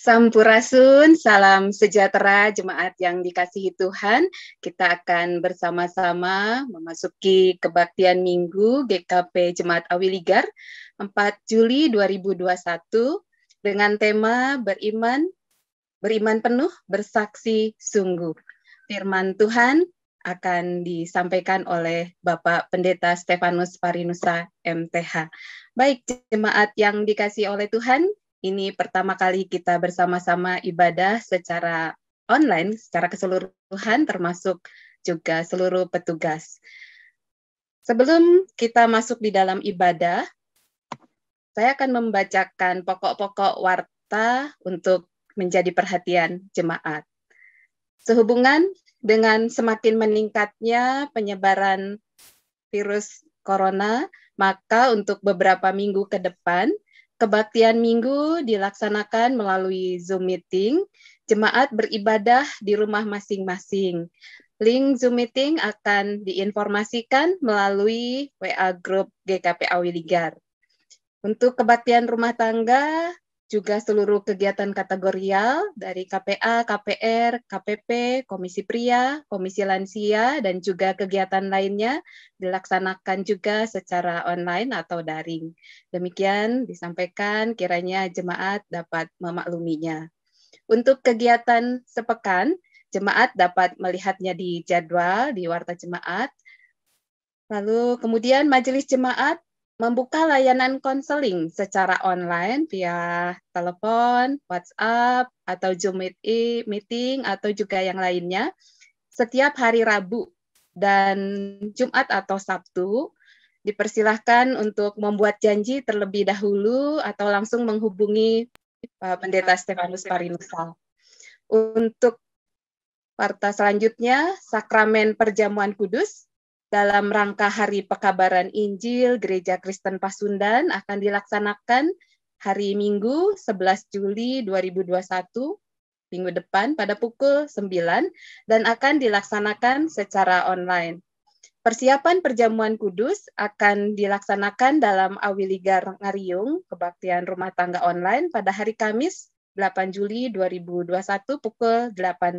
Sampurasun, salam sejahtera jemaat yang dikasihi Tuhan. Kita akan bersama-sama memasuki kebaktian Minggu GKP Jemaat Awiligar 4 Juli 2021 dengan tema beriman penuh, bersaksi sungguh. Firman Tuhan akan disampaikan oleh Bapak Pendeta Stefanus Parinusa MTH. Baik, jemaat yang dikasihi oleh Tuhan, ini pertama kali kita bersama-sama ibadah secara online, secara keseluruhan, termasuk juga seluruh petugas. Sebelum kita masuk di dalam ibadah, saya akan membacakan pokok-pokok warta untuk menjadi perhatian jemaat. Sehubungan dengan semakin meningkatnya penyebaran virus corona, maka untuk beberapa minggu ke depan, kebaktian minggu dilaksanakan melalui Zoom meeting. Jemaat beribadah di rumah masing-masing. Link Zoom meeting akan diinformasikan melalui WA Group GKP Awiligar. Untuk kebaktian rumah tangga, juga seluruh kegiatan kategorial dari KPA, KPR, KPP, Komisi Pria, Komisi Lansia, dan juga kegiatan lainnya dilaksanakan juga secara online atau daring. Demikian disampaikan, kiranya jemaat dapat memakluminya. Untuk kegiatan sepekan, jemaat dapat melihatnya di jadwal di Warta Jemaat. Lalu kemudian majelis jemaat membuka layanan konseling secara online via telepon, WhatsApp, atau Zoom meeting, atau juga yang lainnya setiap hari Rabu dan Jumat atau Sabtu. Dipersilahkan untuk membuat janji terlebih dahulu atau langsung menghubungi Pendeta Stefanus Parinusa. Untuk warta selanjutnya, Sakramen Perjamuan Kudus dalam rangka Hari Pekabaran Injil Gereja Kristen Pasundan akan dilaksanakan hari Minggu 11 Juli 2021, minggu depan pada pukul 9 dan akan dilaksanakan secara online. Persiapan perjamuan kudus akan dilaksanakan dalam Awiligar Ngariung, kebaktian rumah tangga online pada hari Kamis 8 Juli 2021 pukul 18.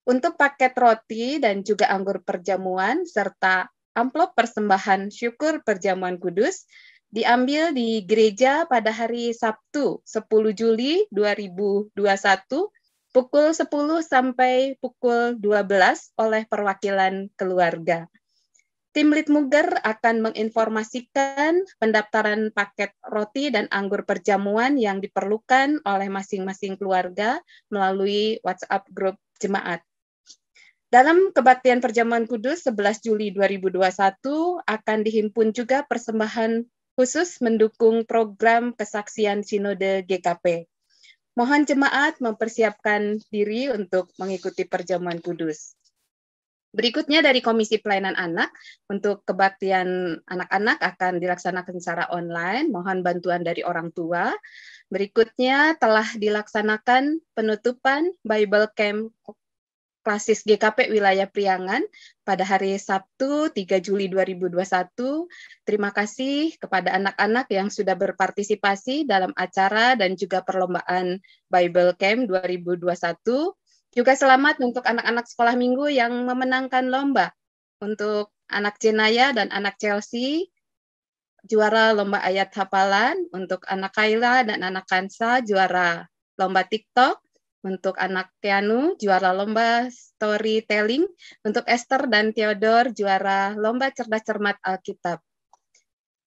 Untuk paket roti dan juga anggur perjamuan serta amplop persembahan syukur perjamuan kudus diambil di gereja pada hari Sabtu 10 Juli 2021 pukul 10 sampai pukul 12 oleh perwakilan keluarga. Tim Litmuger akan menginformasikan pendaftaran paket roti dan anggur perjamuan yang diperlukan oleh masing-masing keluarga melalui WhatsApp grup jemaat. Dalam kebaktian perjamuan kudus 11 Juli 2021 akan dihimpun juga persembahan khusus mendukung program kesaksian Sinode GKP. Mohon jemaat mempersiapkan diri untuk mengikuti perjamuan kudus. Berikutnya dari Komisi Pelayanan Anak, untuk kebaktian anak-anak akan dilaksanakan secara online, mohon bantuan dari orang tua. Berikutnya telah dilaksanakan penutupan Bible Camp Klasis GKP Wilayah Priangan pada hari Sabtu 3 Juli 2021. Terima kasih kepada anak-anak yang sudah berpartisipasi dalam acara dan juga perlombaan Bible Camp 2021. Juga selamat untuk anak-anak sekolah minggu yang memenangkan lomba. Untuk anak Jenaya dan anak Chelsea, juara lomba ayat hafalan. Untuk anak Kaila dan anak Kansa, juara lomba TikTok. Untuk anak Keanu, juara lomba storytelling. Untuk Esther dan Theodore, juara lomba cerdas cermat Alkitab.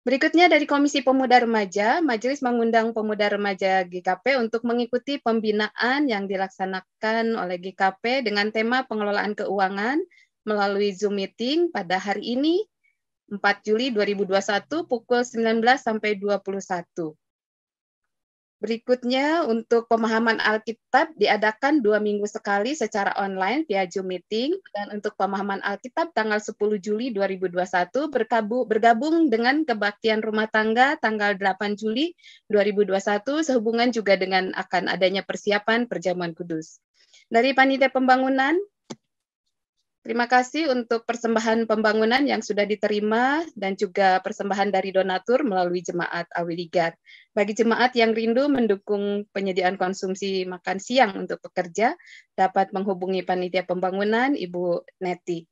Berikutnya dari Komisi Pemuda Remaja, Majelis mengundang pemuda remaja GKP untuk mengikuti pembinaan yang dilaksanakan oleh GKP dengan tema pengelolaan keuangan melalui Zoom meeting pada hari ini, 4 Juli 2021, pukul 19 sampai 21. Berikutnya, untuk pemahaman Alkitab diadakan 2 minggu sekali secara online via Zoom meeting, dan untuk pemahaman Alkitab tanggal 10 Juli 2021 bergabung dengan kebaktian rumah tangga tanggal 8 Juli 2021 sehubungan juga dengan akan adanya persiapan perjamuan kudus. Dari Panitia Pembangunan, Terima kasih untuk persembahan pembangunan yang sudah diterima dan juga persembahan dari donatur melalui Jemaat Awiligar. Bagi jemaat yang rindu mendukung penyediaan konsumsi makan siang untuk pekerja, dapat menghubungi Panitia Pembangunan Ibu Neti.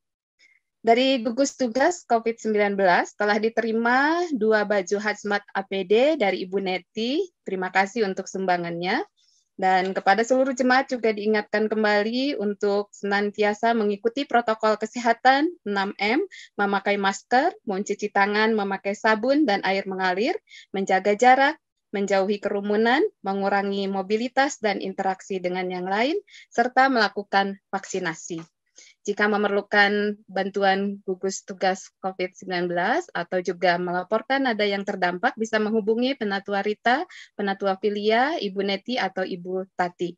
Dari gugus tugas COVID-19 telah diterima 2 baju hazmat APD dari Ibu Neti. Terima kasih untuk sumbangannya. Dan kepada seluruh jemaat juga diingatkan kembali untuk senantiasa mengikuti protokol kesehatan 6M, memakai masker, mencuci tangan, memakai sabun dan air mengalir, menjaga jarak, menjauhi kerumunan, mengurangi mobilitas dan interaksi dengan yang lain, serta melakukan vaksinasi. Jika memerlukan bantuan gugus tugas COVID-19 atau juga melaporkan ada yang terdampak, bisa menghubungi Penatua Rita, Penatua Filia, Ibu Neti, atau Ibu Tati.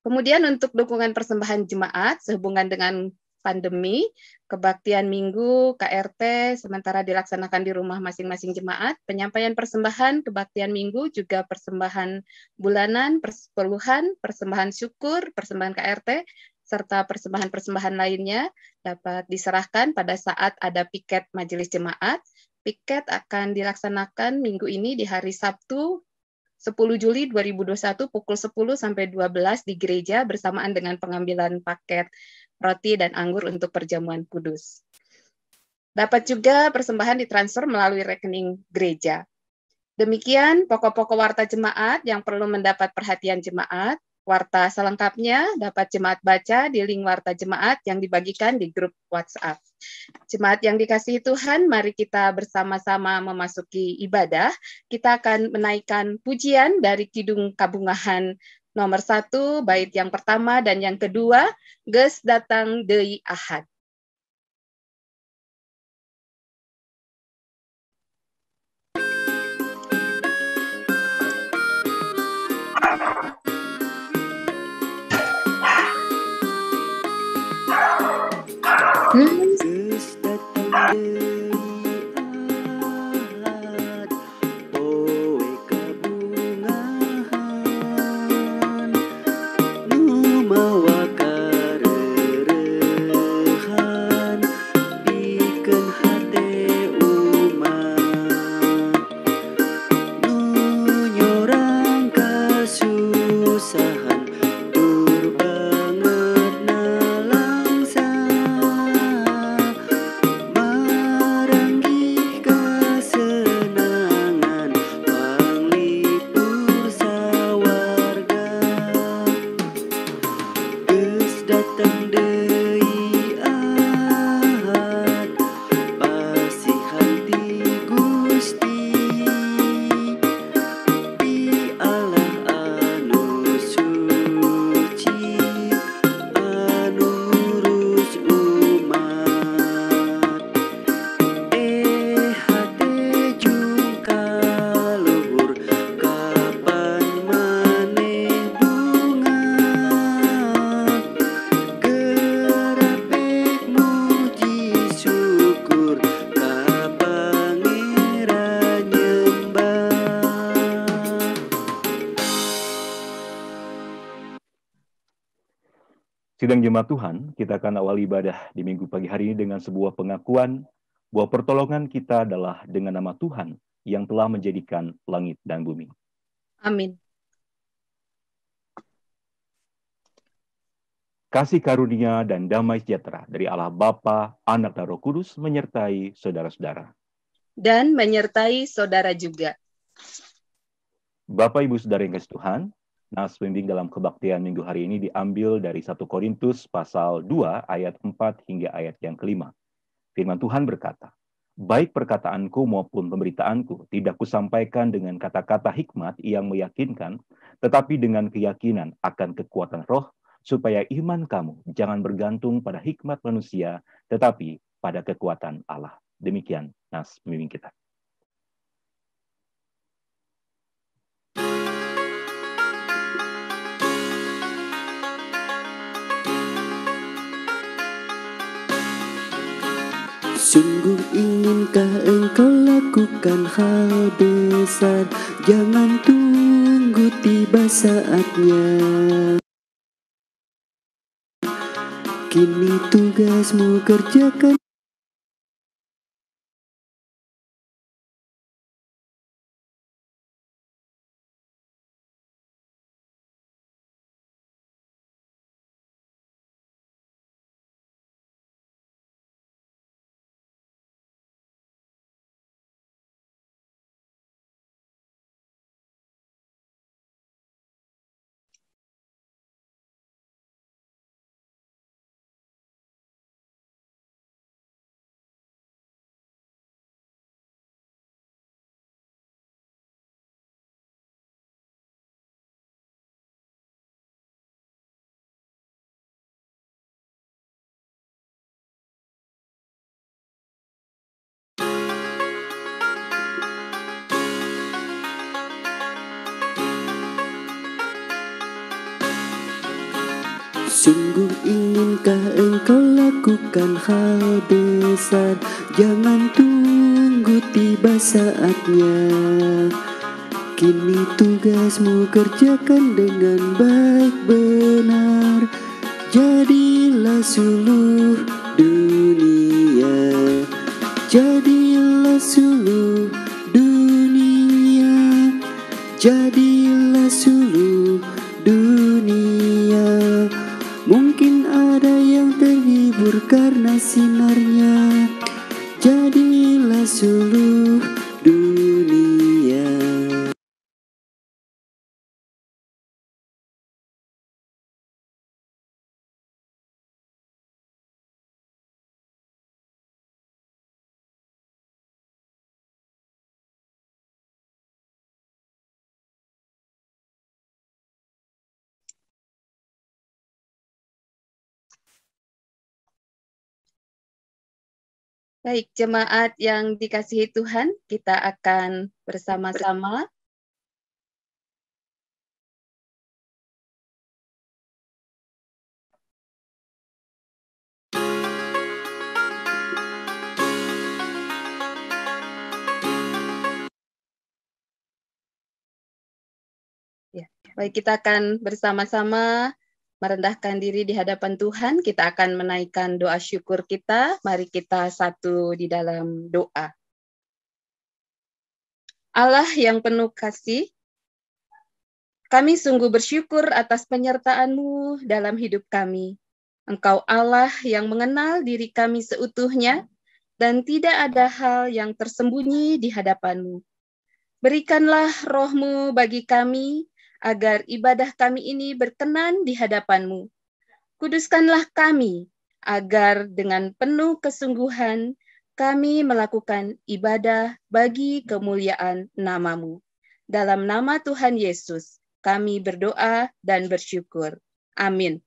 Kemudian untuk dukungan persembahan jemaat sehubungan dengan pandemi, kebaktian minggu, KRT, sementara dilaksanakan di rumah masing-masing jemaat, penyampaian persembahan, kebaktian minggu, juga persembahan bulanan, persepuluhan, persembahan syukur, persembahan KRT, serta persembahan-persembahan lainnya dapat diserahkan pada saat ada piket majelis jemaat. Piket akan dilaksanakan minggu ini di hari Sabtu 10 Juli 2021 pukul 10 sampai 12 di gereja bersamaan dengan pengambilan paket roti dan anggur untuk perjamuan kudus. Dapat juga persembahan ditransfer melalui rekening gereja. Demikian pokok-pokok warta jemaat yang perlu mendapat perhatian jemaat. Warta selengkapnya dapat jemaat baca di link warta jemaat yang dibagikan di grup WhatsApp. Jemaat yang dikasihi Tuhan, mari kita bersama-sama memasuki ibadah. Kita akan menaikkan pujian dari Kidung Kabungahan nomor 1, bait yang pertama dan yang kedua, Geus Datang Deui Ahad. Geus datang deui Ahad, poe kabungahan, nu mawa kareurehan, pikeun hate umat, nu nyorang kasusahan, dur banget nalangsa. Maranggih kesenangan, panglipur sawarga. Geus datang deui Ahad, pasihan ti Gusti, di Allah anu suci, anu ngurus umat. Hate jungka luhur, kapan maneh bunga, gerapek muji syukur, ka Pangeran nyembah. Sidang Jemaat Tuhan, kita akan awal ibadah di minggu pagi hari ini dengan sebuah pengakuan bahwa pertolongan kita adalah dengan nama Tuhan yang telah menjadikan langit dan bumi. Amin. Kasih karunia dan damai sejahtera dari Allah Bapa, Anak, dan Roh Kudus menyertai saudara-saudara. Dan menyertai saudara juga. Bapak, Ibu, Saudara yang kasih Tuhan, nas pembimbing dalam kebaktian minggu hari ini diambil dari 1 Korintus pasal 2 ayat 4 hingga ayat yang kelima. Firman Tuhan berkata, baik perkataanku maupun pemberitaanku tidak kusampaikan dengan kata-kata hikmat yang meyakinkan, tetapi dengan keyakinan akan kekuatan roh, supaya iman kamu jangan bergantung pada hikmat manusia, tetapi pada kekuatan Allah. Demikian nas pembimbing kita. Sungguh inginkah engkau lakukan hal besar, jangan tunggu tiba saatnya. kini tugasmu kerjakan. Sungguh inginkah engkau lakukan hal besar? Jangan tunggu tiba saatnya. Kini tugasmu kerjakan dengan baik benar. Jadilah suluh dunia, jadilah suluh dunia, jadilah suluh dunia. Mungkin ada yang terhibur karena sinarnya. Jadilah suluh dunia. Baik, jemaat yang dikasihi Tuhan, kita akan bersama-sama merendahkan diri di hadapan Tuhan. Kita akan menaikkan doa syukur kita. Mari kita satu di dalam doa. Allah yang penuh kasih, kami sungguh bersyukur atas penyertaan-Mu dalam hidup kami. Engkau Allah yang mengenal diri kami seutuhnya, dan tidak ada hal yang tersembunyi di hadapan-Mu. Berikanlah roh-Mu bagi kami, agar ibadah kami ini berkenan di hadapan-Mu. Kuduskanlah kami, agar dengan penuh kesungguhan kami melakukan ibadah bagi kemuliaan nama-Mu. Dalam nama Tuhan Yesus, kami berdoa dan bersyukur. Amin.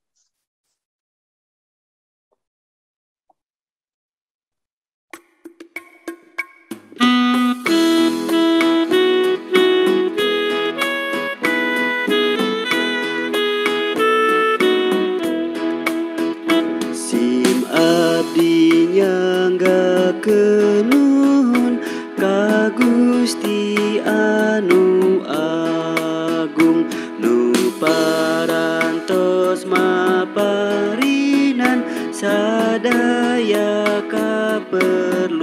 Nyangga kenuhun ka Gusti anu agung, nu parantos maparinan sadaya kaperluan.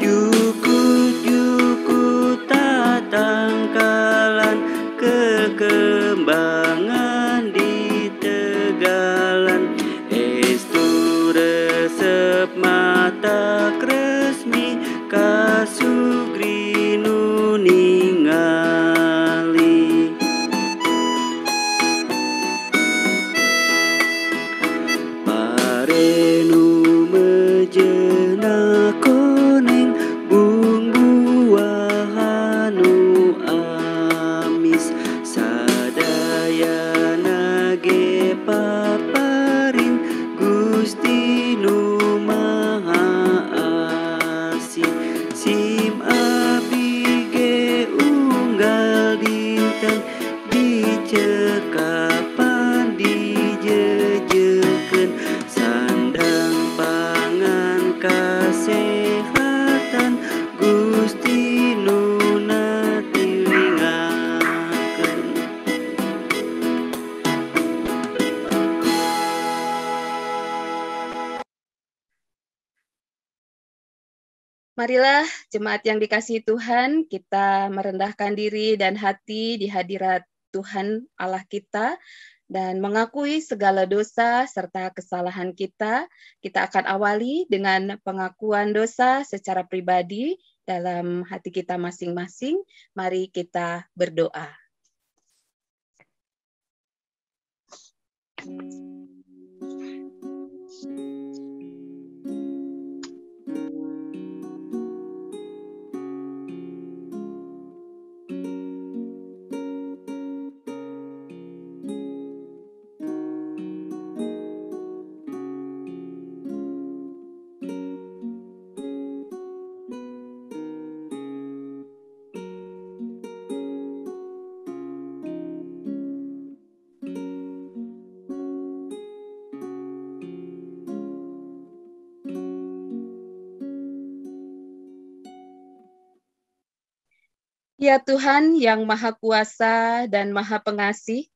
Jukut-jukut tatangkalan kekembangan di tegalan. Resep mata resmi kasugri nu ningali. Parenu mejena koneng bung buahan nu amis, sadaya nage paparin Gusti nu maha asih. Sim abdi ge unggal dinten dicekapan dijejekeun, sanda Marilah jemaat yang dikasihi Tuhan, kita merendahkan diri dan hati di hadirat Tuhan Allah kita dan mengakui segala dosa serta kesalahan kita. Kita akan awali dengan pengakuan dosa secara pribadi dalam hati kita masing-masing. Mari kita berdoa. Ya Tuhan yang Maha Kuasa dan Maha Pengasih,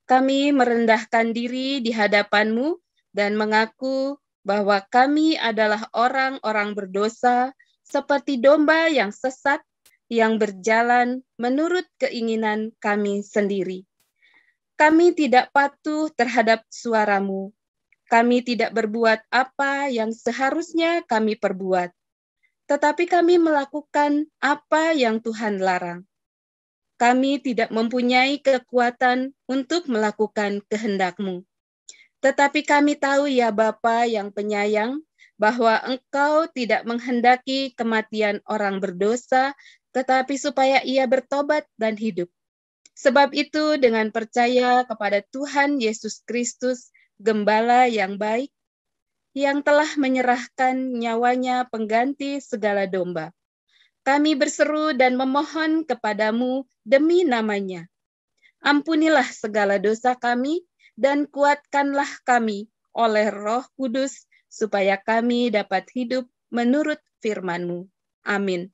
kami merendahkan diri di hadapan-Mu dan mengaku bahwa kami adalah orang-orang berdosa seperti domba yang sesat yang berjalan menurut keinginan kami sendiri. Kami tidak patuh terhadap suara-Mu. Kami tidak berbuat apa yang seharusnya kami perbuat. Tetapi kami melakukan apa yang Tuhan larang. Kami tidak mempunyai kekuatan untuk melakukan kehendak-Mu. Tetapi kami tahu ya Bapa yang penyayang, bahwa Engkau tidak menghendaki kematian orang berdosa, tetapi supaya ia bertobat dan hidup. Sebab itu dengan percaya kepada Tuhan Yesus Kristus, Gembala yang baik, yang telah menyerahkan nyawanya pengganti segala domba. Kami berseru dan memohon kepadamu demi namanya. Ampunilah segala dosa kami dan kuatkanlah kami oleh Roh Kudus supaya kami dapat hidup menurut firman-Mu. Amin.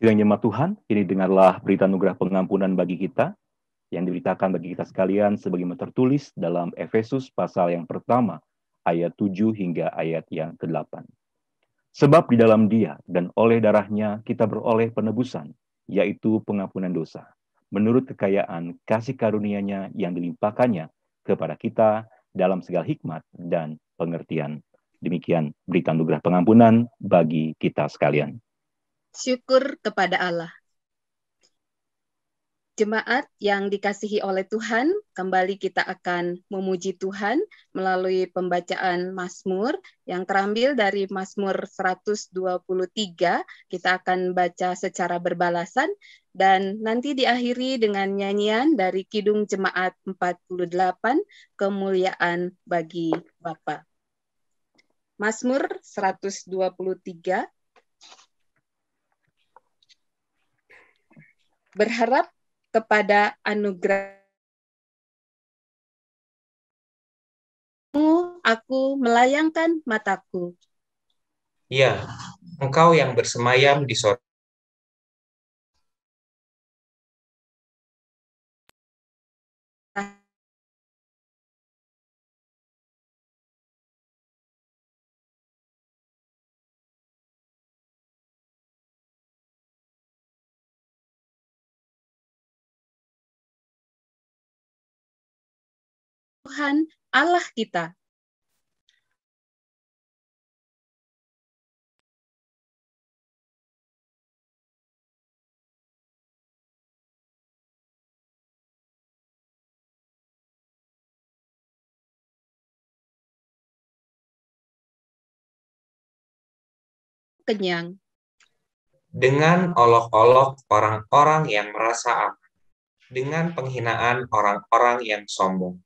Sidang jemaat Tuhan, ini dengarlah berita anugerah pengampunan bagi kita, yang diberitakan bagi kita sekalian sebagaimana tertulis dalam Efesus pasal yang pertama, ayat 7 hingga ayat yang ke-8. Sebab di dalam Dia dan oleh darahnya kita beroleh penebusan, yaitu pengampunan dosa, menurut kekayaan kasih karunia-Nya yang dilimpahkannya kepada kita dalam segala hikmat dan pengertian. Demikian berita anugerah pengampunan bagi kita sekalian. Syukur kepada Allah. Jemaat yang dikasihi oleh Tuhan, kembali kita akan memuji Tuhan melalui pembacaan Mazmur yang terambil dari Mazmur 123. Kita akan baca secara berbalasan dan nanti diakhiri dengan nyanyian dari Kidung Jemaat 48, Kemuliaan bagi Bapa. Mazmur 123. Berharap kepada anugerah-Mu, aku melayangkan mataku. Ya, Engkau yang bersemayam di sorga. Tuhan Allah kita. Kenyang. Dengan olok-olok orang-orang yang merasa aman, dengan penghinaan orang-orang yang sombong.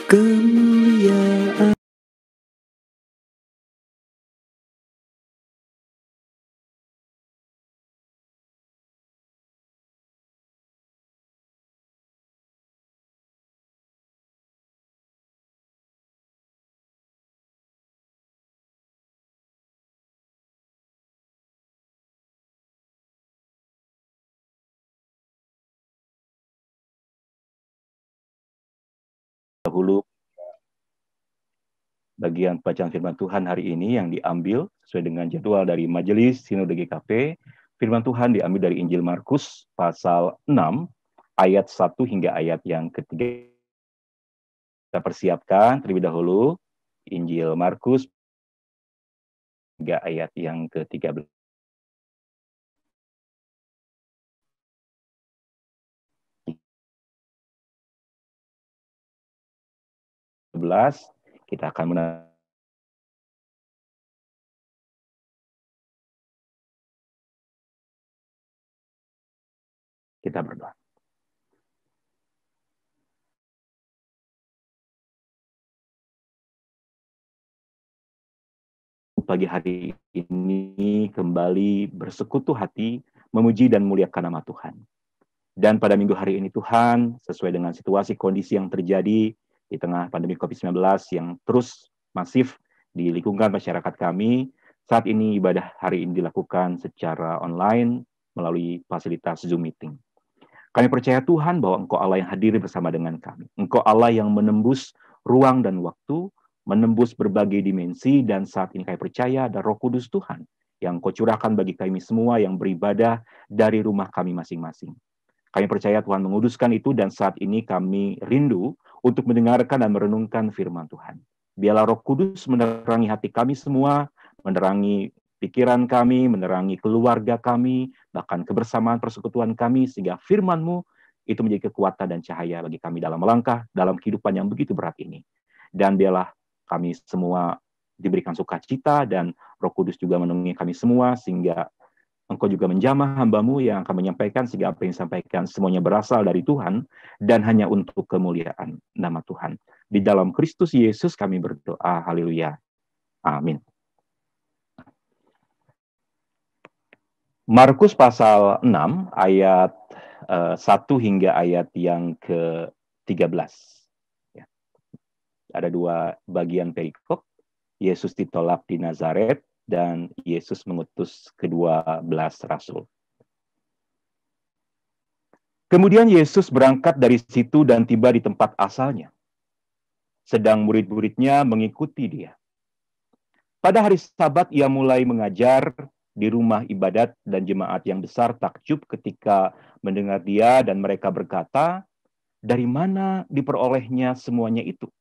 Kemuliaan Dahulu bagian bacaan firman Tuhan hari ini yang diambil sesuai dengan jadwal dari Majelis Sinode GKP. Firman Tuhan diambil dari Injil Markus pasal 6 ayat 1 hingga ayat yang ketiga. Kita persiapkan terlebih dahulu Injil Markus hingga ayat yang ke-13. Kita akan kita berdoa. Pagi hari ini kembali bersekutu hati memuji dan muliakan nama Tuhan. Dan pada minggu hari ini Tuhan, sesuai dengan situasi kondisi yang terjadi di tengah pandemi COVID-19 yang terus masif di lingkungan masyarakat kami, saat ini ibadah hari ini dilakukan secara online melalui fasilitas Zoom meeting. Kami percaya Tuhan bahwa Engkau Allah yang hadir bersama dengan kami. Engkau Allah yang menembus ruang dan waktu, menembus berbagai dimensi, dan saat ini kami percaya ada Roh Kudus Tuhan yang Engkau curahkan bagi kami semua yang beribadah dari rumah kami masing-masing. Kami percaya Tuhan menguduskan itu dan saat ini kami rindu untuk mendengarkan dan merenungkan firman Tuhan. Biarlah Roh Kudus menerangi hati kami semua, menerangi pikiran kami, menerangi keluarga kami, bahkan kebersamaan persekutuan kami, sehingga firman-Mu itu menjadi kekuatan dan cahaya bagi kami dalam melangkah dalam kehidupan yang begitu berat ini. Dan biarlah kami semua diberikan sukacita dan Roh Kudus juga menemani kami semua, sehingga Engkau juga menjamah hamba-Mu yang akan menyampaikan, sehingga apa yang disampaikan semuanya berasal dari Tuhan dan hanya untuk kemuliaan nama Tuhan. Di dalam Kristus Yesus kami berdoa. Haleluya. Amin. Markus pasal 6 ayat 1 hingga ayat yang ke-13. Ya. Ada dua bagian perikop. Yesus ditolak di Nazaret dan Yesus mengutus ke-12 rasul. Kemudian Yesus berangkat dari situ dan tiba di tempat asalnya. Sedang murid-muridnya mengikuti dia. Pada hari Sabat ia mulai mengajar di rumah ibadat dan jemaat yang besar takjub ketika mendengar dia dan mereka berkata, dari mana diperolehnya semuanya itu?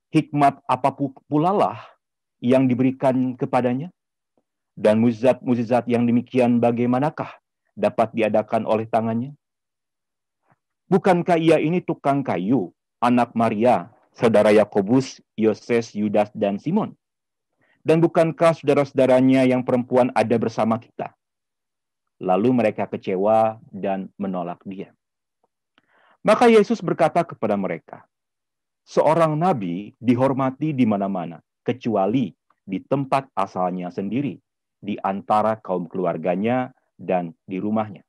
Hikmat apa pula lah yang diberikan kepadanya? Dan mukjizat yang demikian bagaimanakah dapat diadakan oleh tangannya? Bukankah ia ini tukang kayu, anak Maria, saudara Yakobus, Yoses, Yudas, dan Simon? Dan bukankah saudara-saudaranya yang perempuan ada bersama kita? Lalu mereka kecewa dan menolak dia. Maka Yesus berkata kepada mereka, seorang nabi dihormati di mana-mana, kecuali di tempat asalnya sendiri, di antara kaum keluarganya dan di rumahnya.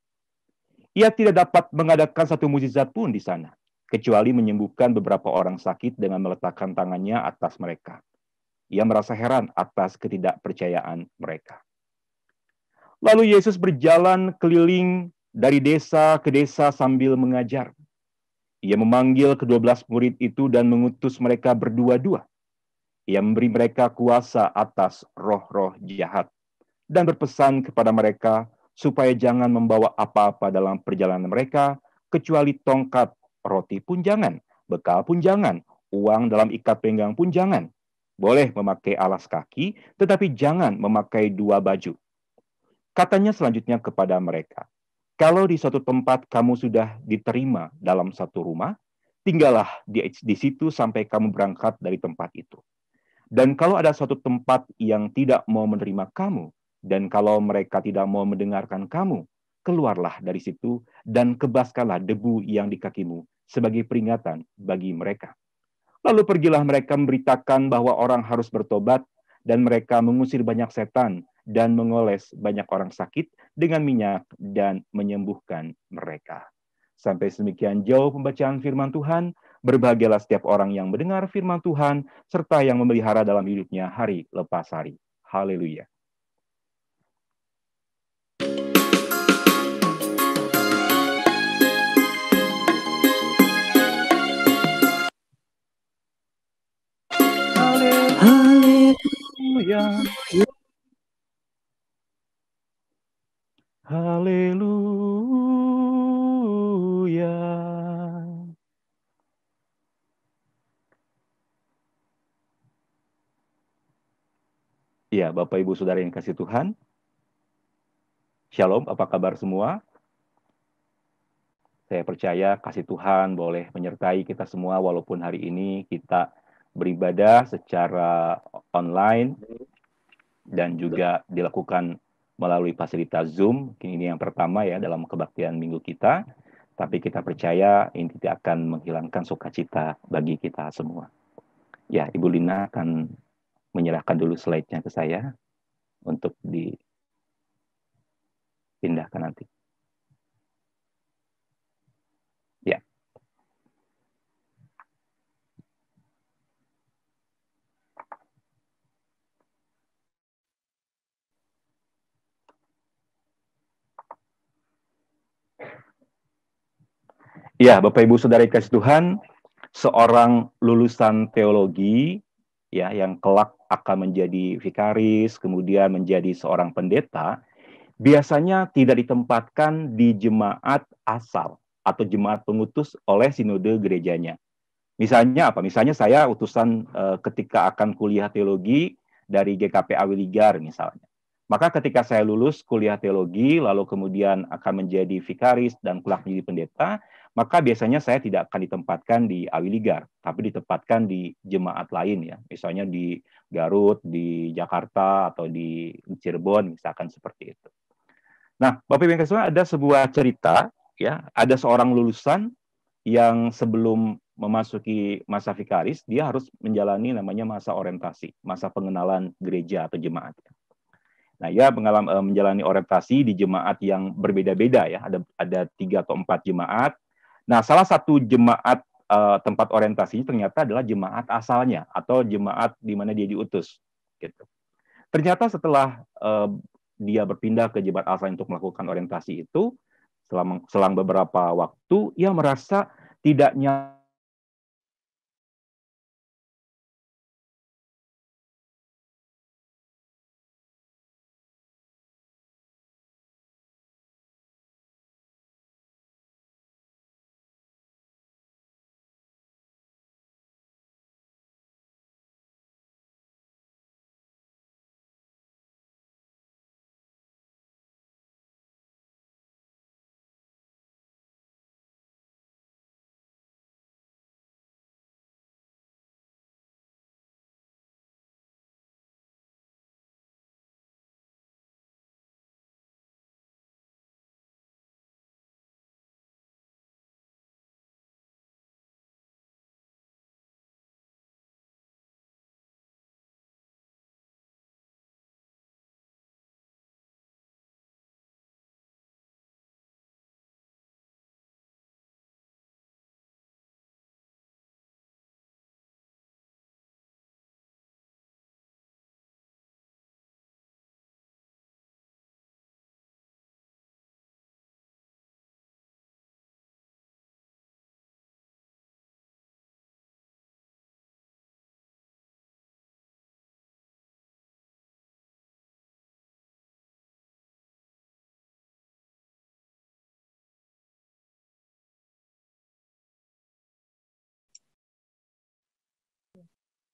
Ia tidak dapat mengadakan satu mukjizat pun di sana, kecuali menyembuhkan beberapa orang sakit dengan meletakkan tangannya atas mereka. Ia merasa heran atas ketidakpercayaan mereka. Lalu Yesus berjalan keliling dari desa ke desa sambil mengajar. Ia memanggil ke-12 murid itu dan mengutus mereka berdua-dua. Ia memberi mereka kuasa atas roh-roh jahat dan berpesan kepada mereka supaya jangan membawa apa-apa dalam perjalanan mereka, kecuali tongkat, roti pun jangan, bekal pun jangan, uang dalam ikat pinggang pun jangan. Boleh memakai alas kaki, tetapi jangan memakai 2 baju. Katanya selanjutnya kepada mereka, kalau di suatu tempat kamu sudah diterima dalam satu rumah, tinggallah di situ sampai kamu berangkat dari tempat itu. Dan kalau ada suatu tempat yang tidak mau menerima kamu, dan kalau mereka tidak mau mendengarkan kamu, keluarlah dari situ dan kebaskanlah debu yang di kakimu sebagai peringatan bagi mereka. Lalu pergilah mereka memberitakan bahwa orang harus bertobat, dan mereka mengusir banyak setan dan mengoles banyak orang sakit dengan minyak dan menyembuhkan mereka. Sampai sedemikian jauh pembacaan firman Tuhan. Berbahagialah setiap orang yang mendengar firman Tuhan, serta yang memelihara dalam hidupnya hari lepas hari. Haleluya. Haleluya. Haleluya. Ya, Bapak Ibu Saudara yang kasih Tuhan. Shalom, apa kabar semua? Saya percaya kasih Tuhan boleh menyertai kita semua walaupun hari ini kita beribadah secara online dan juga dilakukan melalui fasilitas Zoom. Ini yang pertama ya dalam kebaktian minggu kita. Tapi kita percaya ini tidak akan menghilangkan sukacita bagi kita semua. Ya, Ibu Lina akan menyerahkan dulu slide-nya ke saya untuk dipindahkan nanti. Ya. Ya, Bapak Ibu Saudara kasih Tuhan, seorang lulusan teologi ya yang kelak akan menjadi vikaris, kemudian menjadi seorang pendeta, biasanya tidak ditempatkan di jemaat asal atau jemaat pengutus oleh sinode gerejanya. Misalnya apa? Misalnya saya utusan ketika akan kuliah teologi dari GKP Awiligar misalnya. Maka ketika saya lulus kuliah teologi, lalu kemudian akan menjadi vikaris dan kelak menjadi pendeta, maka biasanya saya tidak akan ditempatkan di Awiligar, tapi ditempatkan di jemaat lain ya. Misalnya di Garut, di Jakarta, atau di Cirebon, misalkan seperti itu. Nah, Bapak Ibu yang kasih ada sebuah cerita, ya, ada seorang lulusan yang sebelum memasuki masa vikaris, dia harus menjalani namanya masa orientasi, masa pengenalan gereja atau jemaat. Nah, ia menjalani orientasi di jemaat yang berbeda-beda ya, ada 3 atau 4 jemaat. Nah, salah satu jemaat tempat orientasinya ternyata adalah jemaat asalnya atau jemaat di mana dia diutus. Gitu. Ternyata setelah dia berpindah ke jemaat asal untuk melakukan orientasi itu, selang beberapa waktu, ia merasa tidak nyaman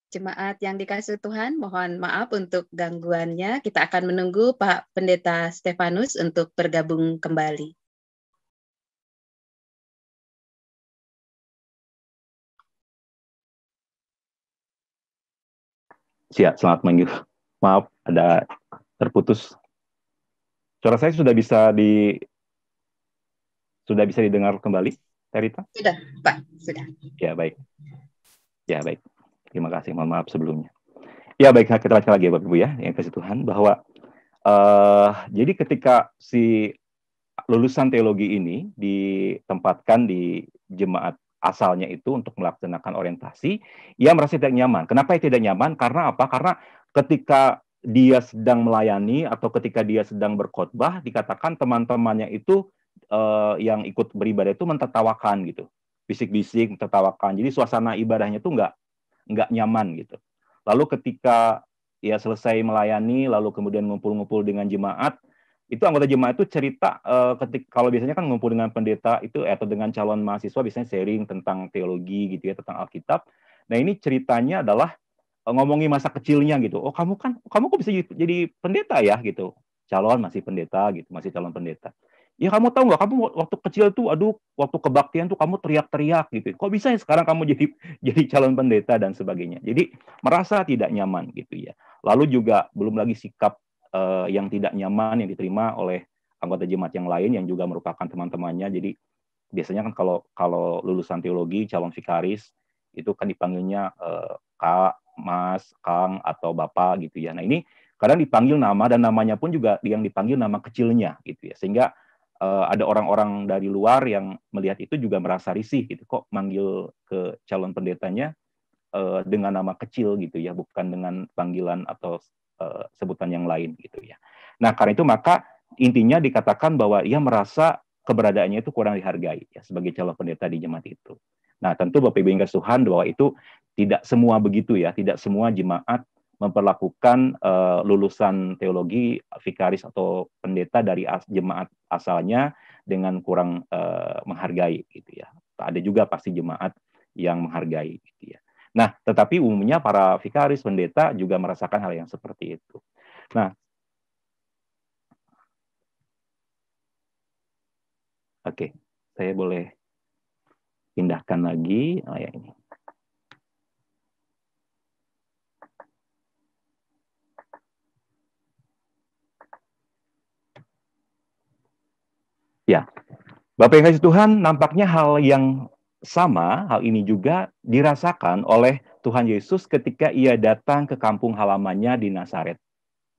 Jemaat yang dikasih Tuhan, mohon maaf untuk gangguannya. Kita akan menunggu Pak Pendeta Stefanus untuk bergabung kembali. Siap, selamat minggu. Maaf, ada terputus. Suara saya sudah bisa didengar kembali, Terita? Sudah, Pak, sudah. Ya, baik. Ya, baik. Terima kasih, mohon maaf sebelumnya. Ya, baik, kita baca lagi ya, Bapak Ibu ya, yang kasih Tuhan, bahwa jadi ketika si lulusan teologi ini ditempatkan di jemaat asalnya itu untuk melaksanakan orientasi, ia merasa tidak nyaman. Kenapa ia tidak nyaman? Karena apa? Karena ketika dia sedang melayani atau ketika dia sedang berkhotbah, dikatakan teman-temannya itu yang ikut beribadah itu mentertawakan gitu, bisik-bisik, mentertawakan. Jadi suasana ibadahnya itu nggak nyaman gitu. Lalu ketika ia selesai melayani, lalu kemudian ngumpul-ngumpul dengan jemaat, itu anggota jemaat itu cerita kalau biasanya kan ngumpul dengan pendeta itu atau dengan calon mahasiswa biasanya sharing tentang teologi gitu ya, tentang Alkitab. Nah, ini ceritanya adalah ngomongin masa kecilnya gitu. Oh, kamu kok bisa jadi pendeta ya gitu. Masih pendeta gitu, masih calon pendeta. Ya, kamu tahu nggak, kamu waktu kecil tuh, aduh, waktu kebaktian tuh kamu teriak-teriak gitu. Kok bisa ya sekarang kamu jadi calon pendeta dan sebagainya. Jadi merasa tidak nyaman gitu ya. Lalu juga belum lagi sikap yang tidak nyaman yang diterima oleh anggota jemaat yang lain yang juga merupakan teman-temannya. Jadi biasanya kan kalau lulusan teologi, calon vikaris itu kan dipanggilnya Kak, Mas, Kang atau Bapak gitu ya. Nah, ini kadang dipanggil nama dan namanya pun juga yang dipanggil nama kecilnya gitu ya. Sehingga ada orang-orang dari luar yang melihat itu juga merasa risih gitu. Kok manggil ke calon pendetanya dengan nama kecil gitu ya, bukan dengan panggilan atau sebutan yang lain gitu ya. Nah, karena itu maka intinya dikatakan bahwa ia merasa keberadaannya itu kurang dihargai ya sebagai calon pendeta di jemaat itu. Nah, tentu Bapak Ibu yang kasih Tuhan bahwa itu tidak semua begitu ya, tidak semua jemaat memperlakukan lulusan teologi, vikaris atau pendeta dari jemaat asalnya dengan kurang menghargai gitu ya. Ada juga pasti jemaat yang menghargai gitu ya. Nah, tetapi umumnya para vikaris, pendeta juga merasakan hal yang seperti itu. Nah, oke, saya boleh pindahkan lagi. Oh ya, ini. Ya, Bapak yang kasih Tuhan, nampaknya hal yang sama, hal ini juga dirasakan oleh Tuhan Yesus ketika ia datang ke kampung halamannya di Nazaret,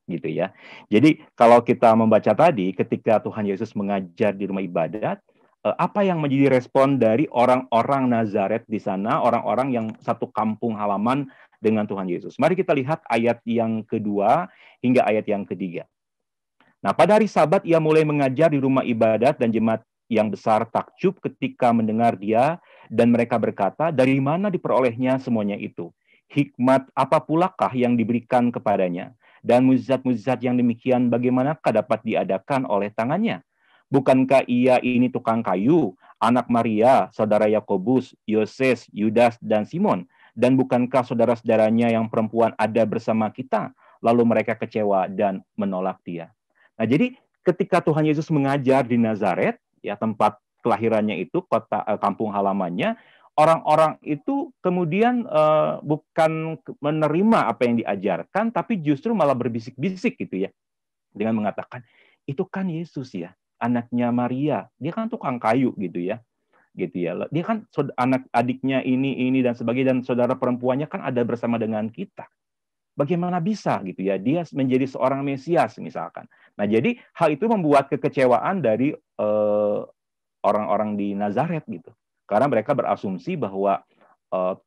gitu ya. Jadi kalau kita membaca tadi, ketika Tuhan Yesus mengajar di rumah ibadat, apa yang menjadi respon dari orang-orang Nazaret di sana, orang-orang yang satu kampung halaman dengan Tuhan Yesus. Mari kita lihat ayat yang kedua hingga ayat yang ketiga. Nah, pada hari Sabat ia mulai mengajar di rumah ibadat dan jemaat yang besar takjub ketika mendengar dia dan mereka berkata, dari mana diperolehnya semuanya itu? Hikmat apa pulakah yang diberikan kepadanya? Dan mukjizat-mukjizat yang demikian bagaimanakah dapat diadakan oleh tangannya? Bukankah ia ini tukang kayu, anak Maria, saudara Yakobus, Yoses, Yudas, dan Simon? Dan bukankah saudara-saudaranya yang perempuan ada bersama kita? Lalu mereka kecewa dan menolak dia. Nah, jadi ketika Tuhan Yesus mengajar di Nazaret, ya tempat kelahirannya itu, kampung halamannya, orang-orang itu kemudian bukan menerima apa yang diajarkan, tapi justru malah berbisik-bisik gitu ya, dengan mengatakan, itu kan Yesus ya, anaknya Maria, dia kan tukang kayu gitu ya. Dia kan anak adiknya ini dan sebagainya, dan saudara perempuannya kan ada bersama dengan kita. Bagaimana bisa gitu ya dia menjadi seorang Mesias misalkan. Nah, jadi hal itu membuat kekecewaan dari orang-orang di Nazaret gitu. Karena mereka berasumsi bahwa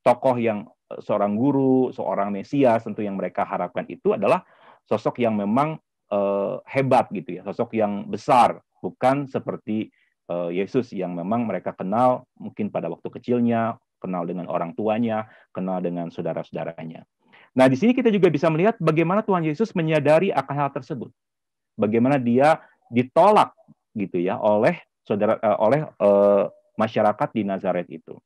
tokoh yang seorang guru, seorang Mesias tentu yang mereka harapkan itu adalah sosok yang memang hebat gitu ya, sosok yang besar, bukan seperti Yesus yang memang mereka kenal mungkin pada waktu kecilnya, kenal dengan orang tuanya, kenal dengan saudara-saudaranya. Nah, di sini kita juga bisa melihat bagaimana Tuhan Yesus menyadari akan hal tersebut. Bagaimana dia ditolak gitu ya oleh masyarakat di Nazaret itu.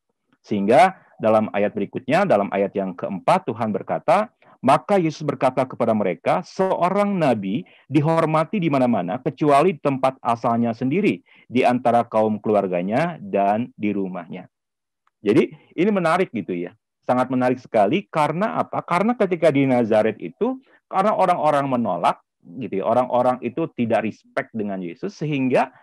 Sehingga dalam ayat berikutnya, dalam ayat yang keempat, Tuhan berkata, maka Yesus berkata kepada mereka, seorang nabi dihormati di mana-mana kecuali di tempat asalnya sendiri, di antara kaum keluarganya dan di rumahnya. Jadi ini menarik gitu ya. Sangat menarik sekali karena apa? Karena ketika di Nazaret itu, karena orang-orang menolak, gitu ya, orang-orang itu tidak respect dengan Yesus, sehingga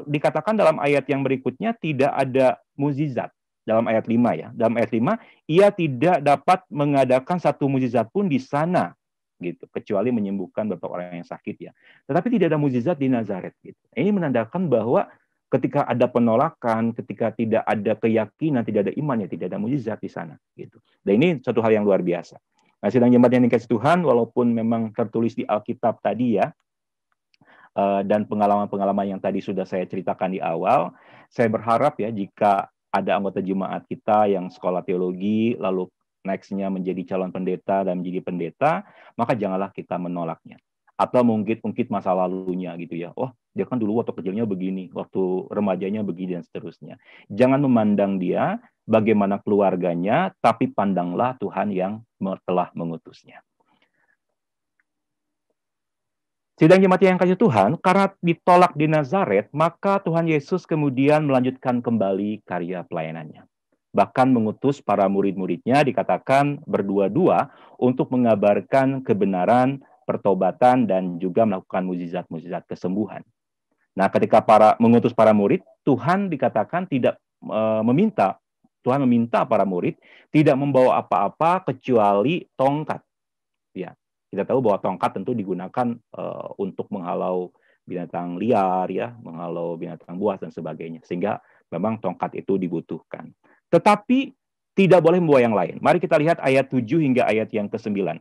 dikatakan dalam ayat yang berikutnya tidak ada mukjizat. Dalam ayat 5 ya. Dalam ayat 5, ia tidak dapat mengadakan satu mukjizat pun di sana, gitu, kecuali menyembuhkan beberapa orang yang sakit ya. Tetapi tidak ada mukjizat di Nazaret gitu. Ini menandakan bahwa ketika ada penolakan, ketika tidak ada keyakinan, tidak ada iman, ya tidak ada mukjizat di sana gitu. Dan ini suatu hal yang luar biasa. Nah, sidang jemaat yang dikasih Tuhan, walaupun memang tertulis di Alkitab tadi ya, dan pengalaman-pengalaman yang tadi sudah saya ceritakan di awal, saya berharap ya jika ada anggota jemaat kita yang sekolah teologi, lalu next-nya menjadi calon pendeta dan menjadi pendeta, maka janganlah kita menolaknya. Atau mungkin masa lalunya gitu ya. Oh, dia kan dulu waktu kecilnya begini, waktu remajanya begini, dan seterusnya. Jangan memandang dia bagaimana keluarganya, tapi pandanglah Tuhan yang telah mengutusnya. Sidang jemaat yang kasih Tuhan, karena ditolak di Nazaret, maka Tuhan Yesus kemudian melanjutkan kembali karya pelayanannya. Bahkan mengutus para murid-muridnya, dikatakan berdua-dua untuk mengabarkan kebenaran, pertobatan, dan juga melakukan mukjizat-mukjizat kesembuhan. Nah, ketika mengutus para murid, Tuhan dikatakan tidak Tuhan meminta para murid tidak membawa apa-apa kecuali tongkat. Ya, kita tahu bahwa tongkat tentu digunakan untuk menghalau binatang liar, ya, menghalau binatang buas dan sebagainya. Sehingga memang tongkat itu dibutuhkan. Tetapi tidak boleh membawa yang lain. Mari kita lihat ayat 7 hingga ayat yang ke-9.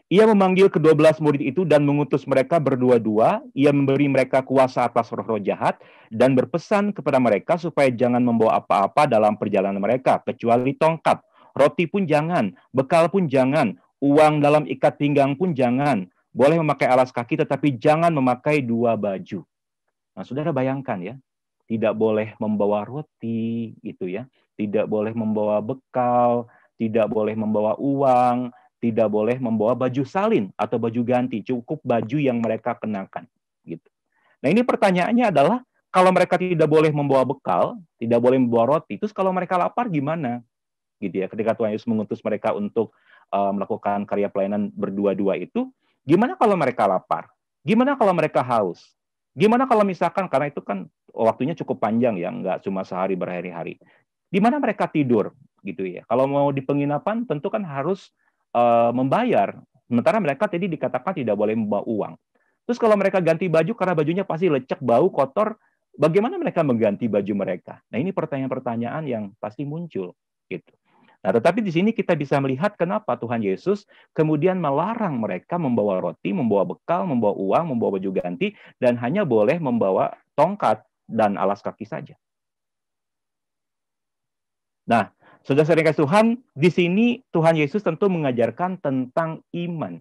Ia memanggil ke-12 murid itu dan mengutus mereka berdua-dua. Ia memberi mereka kuasa atas roh-roh jahat dan berpesan kepada mereka supaya jangan membawa apa-apa dalam perjalanan mereka, kecuali tongkat. Roti pun jangan, bekal pun jangan, uang dalam ikat pinggang pun jangan. Boleh memakai alas kaki, tetapi jangan memakai 2 baju. Nah, saudara bayangkan ya, tidak boleh membawa roti, gitu ya. Tidak boleh membawa bekal, tidak boleh membawa uang, tidak boleh membawa baju salin atau baju ganti, cukup baju yang mereka kenakan, gitu. Nah, ini pertanyaannya adalah, kalau mereka tidak boleh membawa bekal, tidak boleh membawa roti, terus kalau mereka lapar gimana? Gitu ya. Ketika Tuhan Yesus mengutus mereka untuk melakukan karya pelayanan berdua-dua itu, gimana kalau mereka lapar? Gimana kalau mereka haus? Gimana kalau misalkan, karena itu kan waktunya cukup panjang ya, nggak cuma sehari berhari-hari. Di mana mereka tidur? Gitu ya. Kalau mau di penginapan, tentu kan harus membayar. Sementara mereka tadi dikatakan tidak boleh membawa uang. Terus kalau mereka ganti baju, karena bajunya pasti lecek, bau, kotor, bagaimana mereka mengganti baju mereka? Nah, ini pertanyaan-pertanyaan yang pasti muncul. Gitu. Nah, tetapi di sini kita bisa melihat kenapa Tuhan Yesus kemudian melarang mereka membawa roti, membawa bekal, membawa uang, membawa baju ganti, dan hanya boleh membawa tongkat dan alas kaki saja. Nah, saudara-saudara yang kasih Tuhan, di sini Tuhan Yesus tentu mengajarkan tentang iman.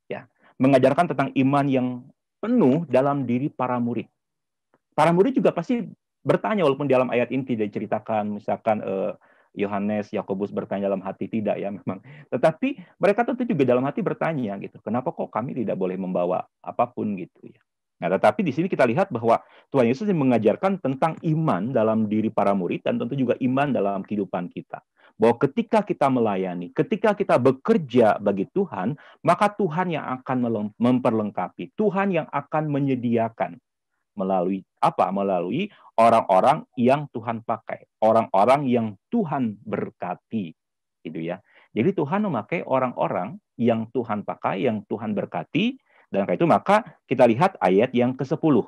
Ya, mengajarkan tentang iman yang penuh dalam diri para murid. Para murid juga pasti bertanya, walaupun dalam ayat ini tidak diceritakan, misalkan Yohanes, Yakobus bertanya dalam hati, tidak ya memang. Tetapi mereka tentu juga dalam hati bertanya gitu, kenapa kok kami tidak boleh membawa apapun gitu ya. Nah, tetapi di sini kita lihat bahwa Tuhan Yesus mengajarkan tentang iman dalam diri para murid dan tentu juga iman dalam kehidupan kita. Bahwa ketika kita melayani, ketika kita bekerja bagi Tuhan, maka Tuhan yang akan memperlengkapi, Tuhan yang akan menyediakan. Melalui apa? Melalui orang-orang yang Tuhan pakai, orang-orang yang Tuhan berkati, gitu ya. Jadi Tuhan memakai orang-orang yang Tuhan pakai, yang Tuhan berkati, dan karena itu maka kita lihat ayat yang ke-10.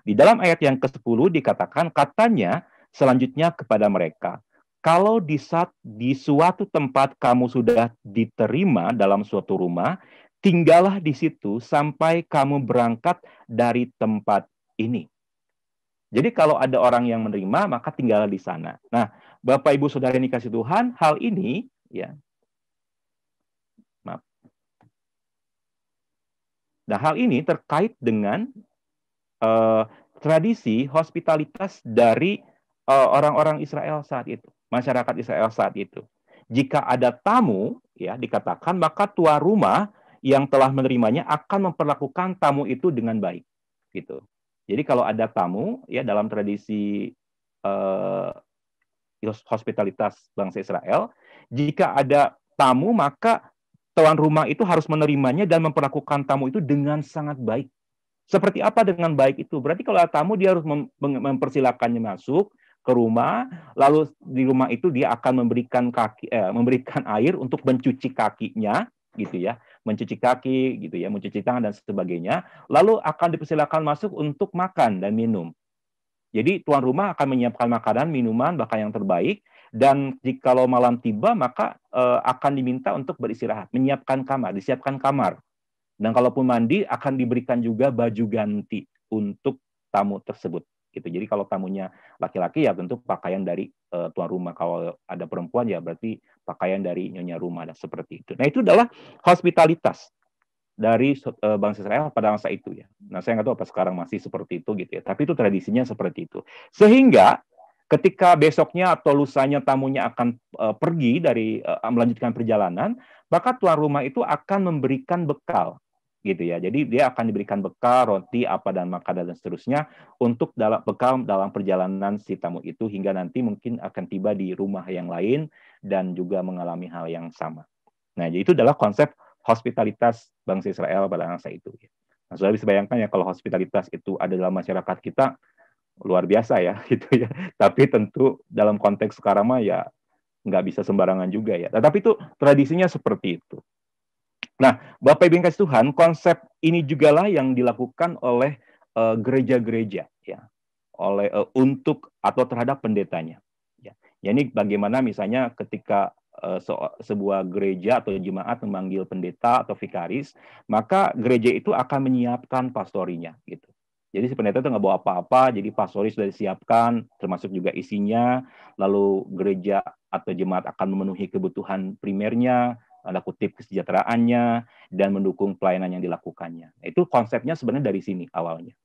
Di dalam ayat yang ke-10 dikatakan, katanya selanjutnya kepada mereka, kalau di suatu tempat kamu sudah diterima dalam suatu rumah, tinggallah di situ sampai kamu berangkat dari tempat ini. Jadi kalau ada orang yang menerima, maka tinggallah di sana. Nah, Bapak Ibu Saudara yang dikasih Tuhan, hal ini ya. Maaf. Nah, hal ini terkait dengan tradisi hospitalitas dari orang-orang Israel saat itu, masyarakat Israel saat itu. Jika ada tamu, ya dikatakan, maka tuan rumah yang telah menerimanya akan memperlakukan tamu itu dengan baik, gitu. Jadi kalau ada tamu, ya dalam tradisi hospitalitas bangsa Israel, jika ada tamu maka tuan rumah itu harus menerimanya dan memperlakukan tamu itu dengan sangat baik. Seperti apa dengan baik itu? Berarti kalau ada tamu dia harus mempersilakannya masuk ke rumah, lalu di rumah itu dia akan memberikan air untuk mencuci kakinya, gitu ya, mencuci kaki, gitu ya, mencuci tangan dan sebagainya. Lalu akan dipersilakan masuk untuk makan dan minum. Jadi tuan rumah akan menyiapkan makanan, minuman, bahkan yang terbaik. Dan jikalau malam tiba, maka akan diminta untuk beristirahat, menyiapkan kamar, disiapkan kamar. Dan kalaupun mandi, akan diberikan juga baju ganti untuk tamu tersebut. Gitu. Jadi kalau tamunya laki-laki, ya tentu pakaian dari tuan rumah. Kalau ada perempuan, ya berarti pakaian dari nyonya rumah. Dan seperti itu. Nah, itu adalah hospitalitas dari bangsa Israel pada masa itu ya. Nah, saya nggak tahu apa sekarang masih seperti itu gitu ya. Tapi itu tradisinya seperti itu. Sehingga ketika besoknya atau lusanya tamunya akan pergi dari melanjutkan perjalanan, maka tuan rumah itu akan memberikan bekal gitu ya. Jadi dia akan diberikan bekal, roti, apa dan makanan dan seterusnya untuk bekal dalam perjalanan si tamu itu hingga nanti mungkin akan tiba di rumah yang lain dan juga mengalami hal yang sama. Nah, jadi itu adalah konsep hospitalitas bangsa Israel pada masa itu. Nah, sudah bisa bayangkan ya kalau hospitalitas itu ada dalam masyarakat kita, luar biasa ya, gitu ya. Tapi tentu dalam konteks sekarang mah ya nggak bisa sembarangan juga ya. Tetapi itu tradisinya seperti itu. Nah, Bapak Ibu yang kasih Tuhan, konsep ini juga lah yang dilakukan oleh gereja-gereja ya, oleh untuk atau terhadap pendetanya. Ya, ini bagaimana misalnya ketika sebuah gereja atau jemaat memanggil pendeta atau vikaris, maka gereja itu akan menyiapkan pastorinya gitu. Jadi si pendeta itu nggak bawa apa-apa, jadi pastori sudah disiapkan, termasuk juga isinya, lalu gereja atau jemaat akan memenuhi kebutuhan primernya, tanda kutip kesejahteraannya, dan mendukung pelayanan yang dilakukannya. Itu konsepnya sebenarnya dari sini awalnya.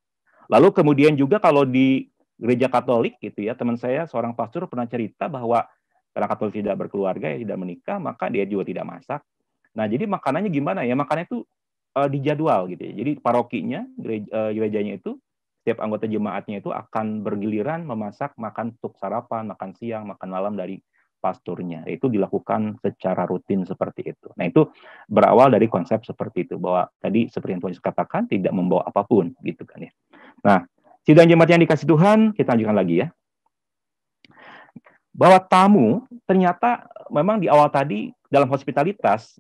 Lalu kemudian juga kalau di gereja Katolik gitu ya, teman saya seorang pastor pernah cerita bahwa karena Katolik tidak berkeluarga, ya tidak menikah, maka dia juga tidak masak. Nah, jadi makanannya gimana ya? Makanannya itu dijadwal gitu ya. Jadi parokinya, gerejanya itu, setiap anggota jemaatnya itu akan bergiliran memasak makan untuk sarapan, makan siang, makan malam dari pasturnya. Itu dilakukan secara rutin seperti itu. Nah, itu berawal dari konsep seperti itu, bahwa tadi seperti yang Tuhan Yesus katakan, tidak membawa apapun, gitu kan ya. Nah, sidang jemaat yang dikasih Tuhan, kita lanjutkan lagi ya. Bahwa tamu ternyata memang di awal tadi dalam hospitalitas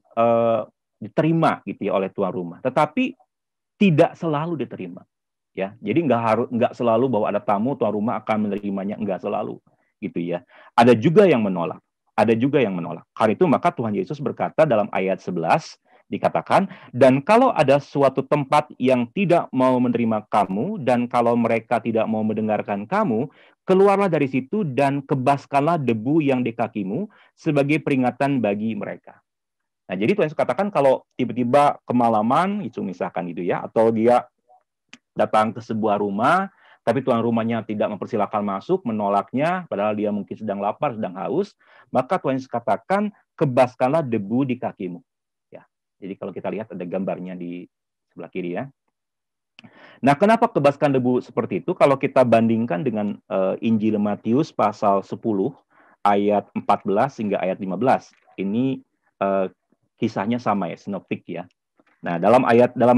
diterima gitu ya oleh tuan rumah, tetapi tidak selalu diterima ya. Jadi nggak selalu bahwa ada tamu tuan rumah akan menerimanya, nggak selalu gitu ya. Ada juga yang menolak. Karena itu maka Tuhan Yesus berkata dalam ayat 11 dikatakan, dan kalau ada suatu tempat yang tidak mau menerima kamu, dan kalau mereka tidak mau mendengarkan kamu, keluarlah dari situ dan kebaskanlah debu yang di kakimu sebagai peringatan bagi mereka. Nah, jadi Tuhan Yesus katakan kalau tiba-tiba kemalaman, itu misalkan gitu ya, atau dia datang ke sebuah rumah, tapi tuan rumahnya tidak mempersilahkan masuk, menolaknya, padahal dia mungkin sedang lapar, sedang haus, maka Tuhan Yesus katakan, kebaskanlah debu di kakimu. Ya, jadi kalau kita lihat ada gambarnya di sebelah kiri ya. Nah, kenapa kebaskan debu seperti itu? Kalau kita bandingkan dengan Injil Matius pasal 10, ayat 14 hingga ayat 15. Ini kisahnya sama ya, sinoptik ya. Nah, dalam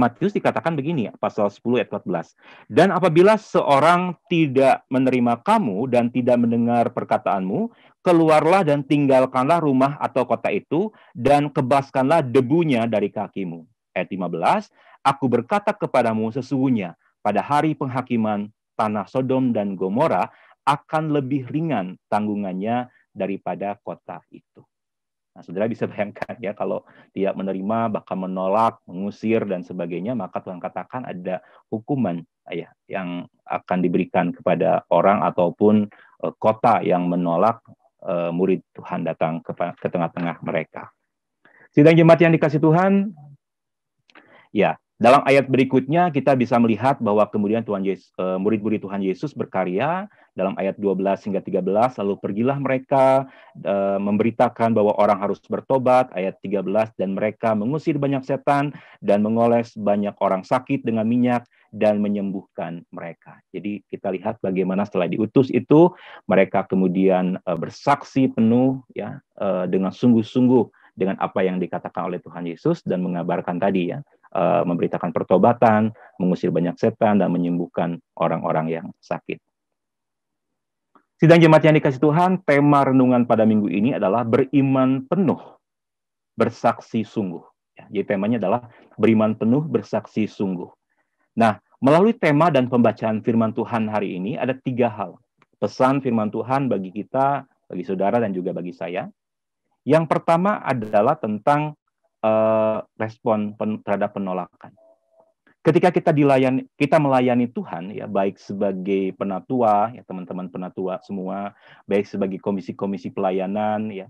Matius dikatakan begini ya, pasal 10 ayat 14. Dan apabila seorang tidak menerima kamu dan tidak mendengar perkataanmu, keluarlah dan tinggalkanlah rumah atau kota itu dan kebaskanlah debunya dari kakimu. Ayat 15, aku berkata kepadamu sesungguhnya pada hari penghakiman tanah Sodom dan Gomora akan lebih ringan tanggungannya daripada kota itu. Nah, saudara bisa bayangkan ya, kalau tidak menerima, bahkan menolak, mengusir, dan sebagainya, maka Tuhan katakan ada hukuman ya, yang akan diberikan kepada orang ataupun kota yang menolak murid Tuhan datang ke tengah-tengah mereka. Sidang jemaat yang dikasih Tuhan, ya, Dalam ayat berikutnya kita bisa melihat bahwa kemudian murid-murid Tuhan Yesus berkarya dalam ayat 12 hingga 13, lalu pergilah mereka memberitakan bahwa orang harus bertobat, ayat 13, dan mereka mengusir banyak setan dan mengoles banyak orang sakit dengan minyak dan menyembuhkan mereka. Jadi kita lihat bagaimana setelah diutus itu mereka kemudian bersaksi penuh ya dengan sungguh-sungguh dengan apa yang dikatakan oleh Tuhan Yesus dan mengabarkan tadi ya, memberitakan pertobatan, mengusir banyak setan, dan menyembuhkan orang-orang yang sakit. Sidang jemaat yang dikasih Tuhan, tema renungan pada minggu ini adalah beriman penuh, bersaksi sungguh. Ya, jadi temanya adalah beriman penuh, bersaksi sungguh. Nah, melalui tema dan pembacaan firman Tuhan hari ini ada 3 hal. Pesan firman Tuhan bagi kita, bagi saudara, dan juga bagi saya. Yang pertama adalah tentang respon terhadap penolakan. Ketika kita melayani Tuhan, ya baik sebagai penatua, ya teman-teman penatua semua, baik sebagai komisi-komisi pelayanan, ya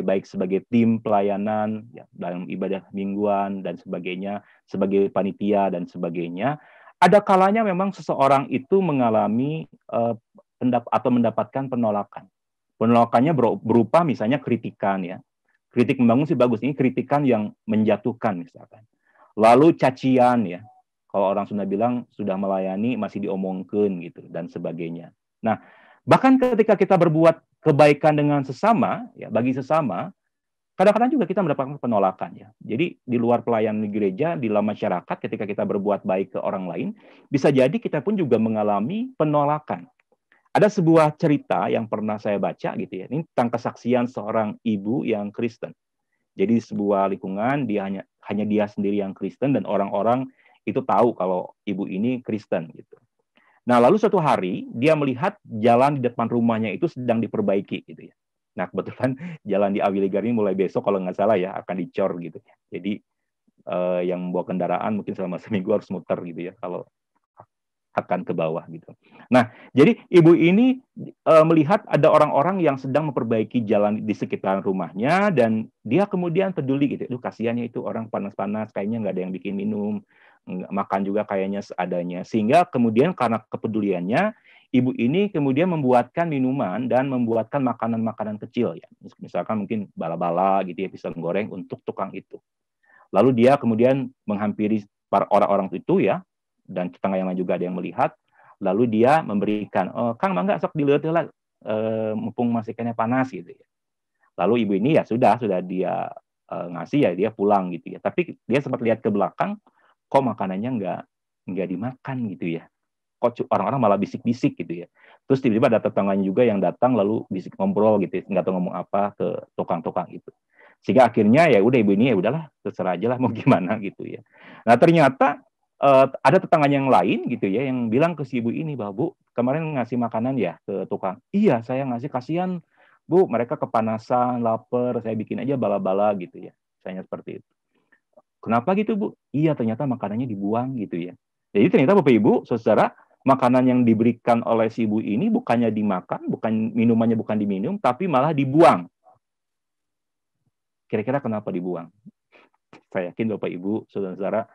baik sebagai tim pelayanan, ya dalam ibadah mingguan dan sebagainya, sebagai panitia dan sebagainya, ada kalanya memang seseorang itu mengalami atau mendapatkan penolakan. Penolakannya berupa misalnya kritikan ya. Kritik membangun sih bagus, ini kritikan yang menjatuhkan misalkan. Lalu cacian ya. Kalau orang Sunda bilang sudah melayani masih diomongkeun gitu dan sebagainya. Nah, bahkan ketika kita berbuat kebaikan dengan sesama ya, bagi sesama, kadang-kadang juga kita mendapatkan penolakan ya. Jadi di luar pelayanan di gereja, di dalam masyarakat ketika kita berbuat baik ke orang lain, bisa jadi kita pun juga mengalami penolakan. Ada sebuah cerita yang pernah saya baca gitu ya. Ini tentang kesaksian seorang ibu yang Kristen. Jadi sebuah lingkungan dia hanya dia sendiri yang Kristen dan orang-orang itu tahu kalau ibu ini Kristen gitu. Nah, lalu suatu hari dia melihat jalan di depan rumahnya itu sedang diperbaiki gitu ya. Nah, kebetulan jalan di Awiligar ini mulai besok kalau nggak salah ya akan dicor gitu. Jadi yang membawa kendaraan mungkin selama seminggu harus muter gitu ya kalau akan ke bawah gitu. Nah, jadi ibu ini melihat ada orang-orang yang sedang memperbaiki jalan di sekitar rumahnya dan dia kemudian peduli gitu. Duh, kasihannya itu orang panas-panas, kayaknya nggak ada yang bikin minum, makan juga kayaknya seadanya. Sehingga kemudian karena kepeduliannya, ibu ini kemudian membuatkan minuman dan membuatkan makanan-makanan kecil ya. Misalkan mungkin bala-bala gitu ya, pisang goreng untuk tukang itu. Lalu dia kemudian menghampiri para orang-orang itu ya, dan tetangga yang lain juga ada yang melihat, lalu dia memberikan, Kang mangga sok dilihat lah, mumpung masih kena panas gitu ya. Lalu ibu ini ya sudah dia ngasih ya dia pulang gitu ya. Tapi dia sempat lihat ke belakang, kok makanannya nggak dimakan gitu ya. Kok orang-orang malah bisik-bisik gitu ya. Terus tiba-tiba ada tetangganya juga yang datang lalu bisik ngobrol gitu, nggak tahu ngomong apa ke tukang-tukang itu. Sehingga akhirnya ya udah ibu ini ya udahlah terserah aja lah mau gimana gitu ya. Nah ternyata ada tetangga yang lain gitu ya yang bilang ke si ibu ini bahwa Bu kemarin ngasih makanan ya ke tukang. Iya saya ngasih, kasihan Bu mereka kepanasan, lapar, saya bikin aja bala-bala gitu ya. Saya seperti itu. Kenapa gitu Bu? Iya ternyata makanannya dibuang gitu ya. Jadi ternyata Bapak Ibu saudara, makanan yang diberikan oleh si ibu ini bukannya dimakan, minumannya bukan diminum, tapi malah dibuang. Kira-kira kenapa dibuang? Saya yakin Bapak Ibu saudara-saudara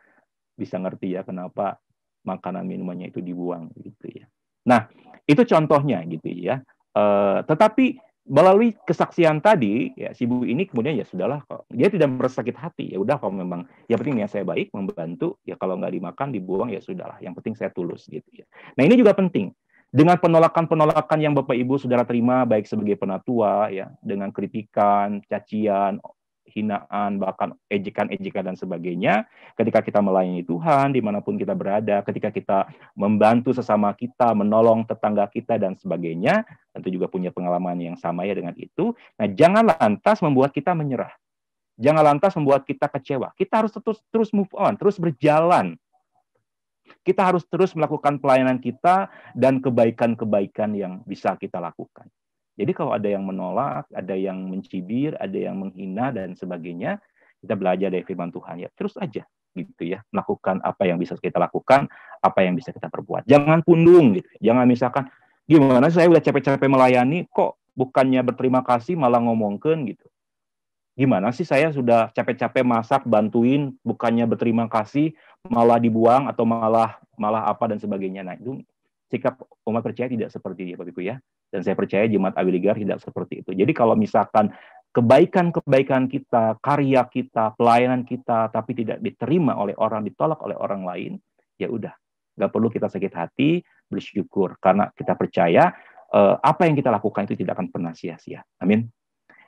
bisa ngerti ya kenapa makanan minumannya itu dibuang gitu ya. Nah, itu contohnya gitu ya. Tetapi melalui kesaksian tadi ya si ibu ini kemudian ya sudahlah kok dia tidak merasa sakit hati, ya udah kalau memang ya penting niat saya baik membantu ya kalau nggak dimakan dibuang ya sudahlah, yang penting saya tulus gitu ya. Nah, ini juga penting. Dengan penolakan-penolakan yang Bapak Ibu Saudara terima baik sebagai penatua ya, dengan kritikan, cacian, hinaan, bahkan ejekan-ejekan dan sebagainya, ketika kita melayani Tuhan, dimanapun kita berada, ketika kita membantu sesama kita, menolong tetangga kita dan sebagainya, tentu juga punya pengalaman yang sama ya dengan itu. Nah, jangan lantas membuat kita menyerah. Jangan lantas membuat kita kecewa. Kita harus terus move on, terus berjalan. Kita harus terus melakukan pelayanan kita dan kebaikan-kebaikan yang bisa kita lakukan. Jadi kalau ada yang menolak, ada yang mencibir, ada yang menghina dan sebagainya, kita belajar dari firman Tuhan ya, terus aja gitu ya, melakukan apa yang bisa kita lakukan, apa yang bisa kita perbuat. Jangan pundung gitu. Jangan misalkan gimana saya udah capek-capek melayani kok bukannya berterima kasih malah ngomongkeun gitu. Gimana sih saya sudah capek-capek masak, bantuin, bukannya berterima kasih, malah dibuang atau malah apa dan sebagainya. Nah, itu sikap umat percaya tidak seperti itu, Bapak Ibu ya. Dan saya percaya Jemaat Awiligar tidak seperti itu. Jadi kalau misalkan kebaikan-kebaikan kita, karya kita, pelayanan kita, tapi tidak diterima oleh orang, ditolak oleh orang lain, ya udah, nggak perlu kita sakit hati, bersyukur. Karena kita percaya apa yang kita lakukan itu tidak akan pernah sia-sia. Amin.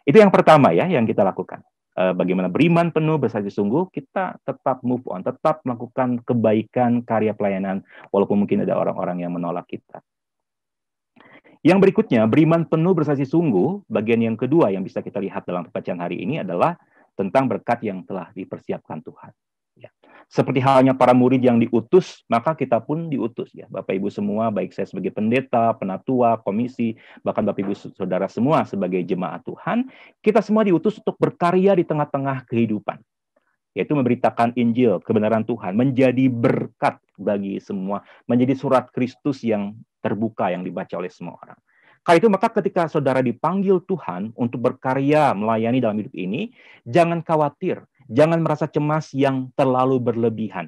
Itu yang pertama ya, yang kita lakukan. Bagaimana beriman penuh, bersaksi sungguh, kita tetap move on, tetap melakukan kebaikan, karya pelayanan, walaupun mungkin ada orang-orang yang menolak kita. Yang berikutnya, beriman penuh, bersaksi sungguh, bagian yang kedua yang bisa kita lihat dalam pembacaan hari ini adalah tentang berkat yang telah dipersiapkan Tuhan. Ya. Seperti halnya para murid yang diutus, maka kita pun diutus ya. Bapak Ibu semua, baik saya sebagai pendeta, penatua, komisi, bahkan Bapak Ibu saudara semua sebagai jemaat Tuhan, kita semua diutus untuk berkarya di tengah-tengah kehidupan. Yaitu memberitakan Injil, kebenaran Tuhan, menjadi berkat bagi semua, menjadi surat Kristus yang terbuka yang dibaca oleh semua orang. Karena itu maka ketika saudara dipanggil Tuhan untuk berkarya melayani dalam hidup ini, jangan khawatir, jangan merasa cemas yang terlalu berlebihan.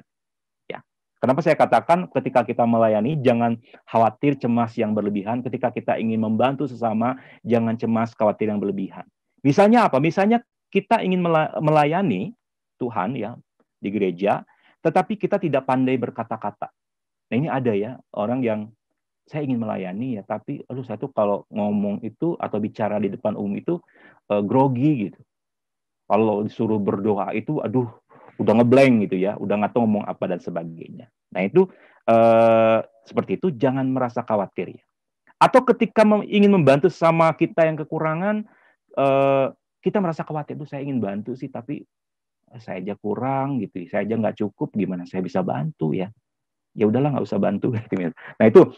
Ya. Kenapa saya katakan ketika kita melayani, jangan khawatir, cemas yang berlebihan. Ketika kita ingin membantu sesama, jangan cemas, khawatir yang berlebihan. Misalnya apa? Misalnya kita ingin melayani Tuhan ya di gereja, tetapi kita tidak pandai berkata-kata. Nah ini ada ya orang yang saya ingin melayani ya, tapi aduh saya tuh kalau ngomong itu atau bicara di depan umum itu grogi gitu. Kalau disuruh berdoa itu, aduh, udah ngeblank gitu ya, udah nggak tahu ngomong apa dan sebagainya. Nah itu seperti itu, jangan merasa khawatir ya. Atau ketika ingin membantu sama kita yang kekurangan, kita merasa khawatir, tuh saya ingin bantu sih, tapi saya aja kurang gitu, saya aja nggak cukup, gimana saya bisa bantu ya? Ya udahlah nggak usah bantu. Nah itu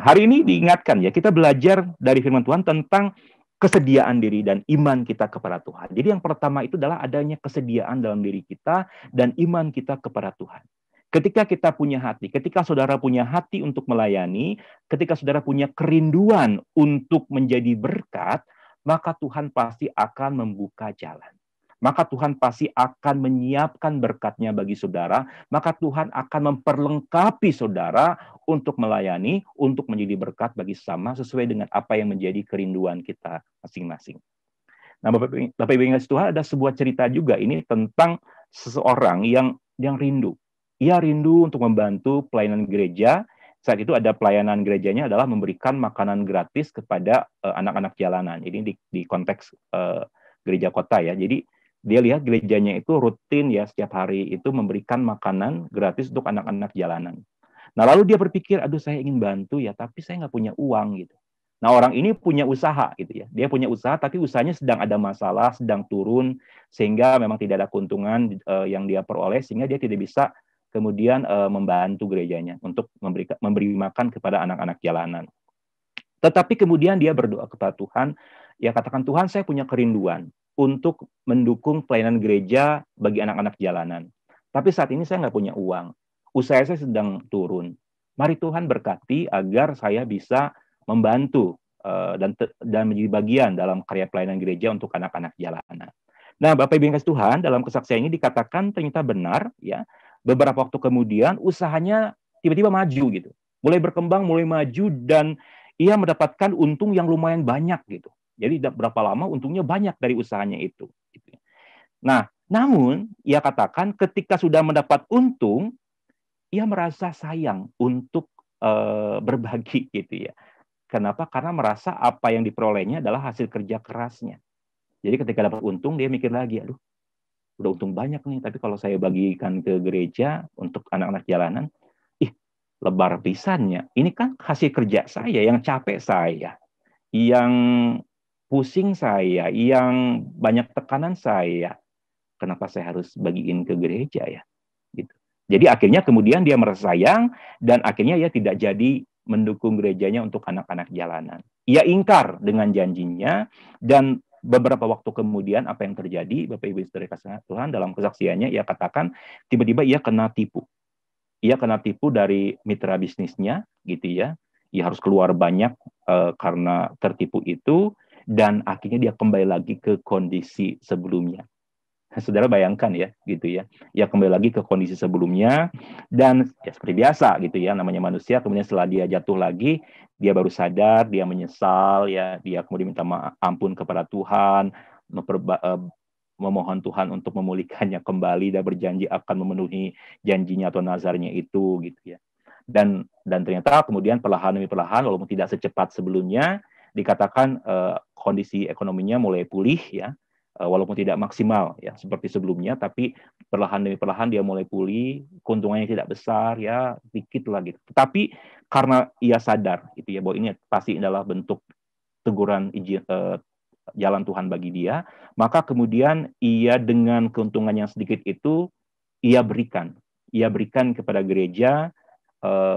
hari ini diingatkan ya, kita belajar dari firman Tuhan tentang kesediaan diri dan iman kita kepada Tuhan. Jadi yang pertama itu adalah adanya kesediaan dalam diri kita dan iman kita kepada Tuhan. Ketika kita punya hati, ketika saudara punya hati untuk melayani, ketika saudara punya kerinduan untuk menjadi berkat, maka Tuhan pasti akan membuka jalan. Maka Tuhan pasti akan menyiapkan berkatnya bagi saudara, maka Tuhan akan memperlengkapi saudara untuk melayani, untuk menjadi berkat bagi sesama sesuai dengan apa yang menjadi kerinduan kita masing-masing. Nah, Bapak Ibu yang kasih Tuhan, ada sebuah cerita juga ini tentang seseorang yang rindu. Ia rindu untuk membantu pelayanan gereja. Saat itu ada pelayanan gerejanya adalah memberikan makanan gratis kepada anak-anak jalanan. Ini di konteks gereja kota ya. Jadi dia lihat gerejanya itu rutin ya setiap hari itu memberikan makanan gratis untuk anak-anak jalanan. Nah lalu dia berpikir, aduh saya ingin bantu ya, tapi saya nggak punya uang gitu. Nah orang ini punya usaha gitu ya, dia punya usaha tapi usahanya sedang ada masalah, sedang turun sehingga memang tidak ada keuntungan yang dia peroleh sehingga dia tidak bisa kemudian membantu gerejanya untuk memberi makan kepada anak-anak jalanan. Tetapi kemudian dia berdoa kepada Tuhan, ya katakan Tuhan saya punya kerinduan untuk mendukung pelayanan gereja bagi anak-anak jalanan. Tapi saat ini saya nggak punya uang. Usaha saya sedang turun. Mari Tuhan berkati agar saya bisa membantu dan menjadi bagian dalam karya pelayanan gereja untuk anak-anak jalanan. Nah, Bapak Ibu yang kasih Tuhan, dalam kesaksian ini dikatakan ternyata benar, ya. Beberapa waktu kemudian usahanya tiba-tiba maju gitu. Mulai berkembang, mulai maju, dan ia mendapatkan untung yang lumayan banyak gitu. Jadi berapa lama untungnya banyak dari usahanya itu. Nah, namun ia katakan ketika sudah mendapat untung, ia merasa sayang untuk berbagi gitu ya. Kenapa? Karena merasa apa yang diperolehnya adalah hasil kerja kerasnya. Jadi ketika dapat untung, dia mikir lagi, aduh, udah untung banyak nih, tapi kalau saya bagikan ke gereja untuk anak-anak jalanan, lebar pisannya. Ini kan hasil kerja saya, yang capek saya, yang pusing saya, yang banyak tekanan saya. Kenapa saya harus bagiin ke gereja ya? Gitu. Jadi akhirnya kemudian dia merasa sayang dan akhirnya ia tidak jadi mendukung gerejanya untuk anak-anak jalanan. Ia ingkar dengan janjinya dan beberapa waktu kemudian apa yang terjadi, Bapak Ibu Saudara kasih Tuhan, dalam kesaksiannya ia katakan tiba-tiba ia kena tipu. Ia kena tipu dari mitra bisnisnya gitu ya. Ia harus keluar banyak karena tertipu itu. Dan akhirnya dia kembali lagi ke kondisi sebelumnya. Saudara bayangkan ya, gitu ya. Ya kembali lagi ke kondisi sebelumnya, dan ya seperti biasa gitu ya, namanya manusia, kemudian setelah dia jatuh lagi, dia baru sadar, dia menyesal, ya, dia kemudian minta ampun kepada Tuhan, memohon Tuhan untuk memulihkannya kembali dan berjanji akan memenuhi janjinya atau nazarnya itu, gitu ya. Dan ternyata kemudian perlahan demi perlahan, walaupun tidak secepat sebelumnya, dikatakan kondisi ekonominya mulai pulih ya, walaupun tidak maksimal ya seperti sebelumnya, tapi perlahan demi perlahan dia mulai pulih, keuntungannya tidak besar ya, dikit lah gitu. Tapi karena ia sadar gitu ya, bahwa ini pasti adalah bentuk teguran jalan Tuhan bagi dia, maka kemudian ia dengan keuntungan yang sedikit itu ia berikan kepada gereja,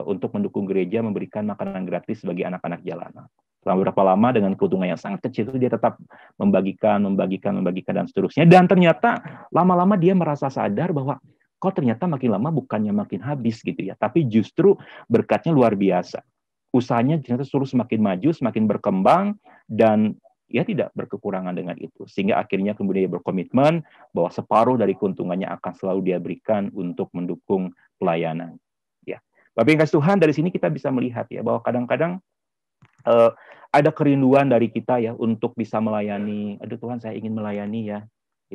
untuk mendukung gereja memberikan makanan gratis bagi anak-anak jalanan. Selama beberapa lama dengan keuntungan yang sangat kecil itu dia tetap membagikan dan seterusnya. Dan ternyata lama-lama dia merasa sadar bahwa kok ternyata makin lama bukannya makin habis gitu ya, tapi justru berkatnya luar biasa. Usahanya ternyata terus semakin maju, semakin berkembang, dan ia tidak berkekurangan dengan itu. Sehingga akhirnya kemudian dia berkomitmen bahwa separuh dari keuntungannya akan selalu dia berikan untuk mendukung pelayanan. Ya, Bapak yang kasih Tuhan, dari sini kita bisa melihat ya bahwa kadang-kadang ada kerinduan dari kita ya untuk bisa melayani. Aduh Tuhan, saya ingin melayani ya,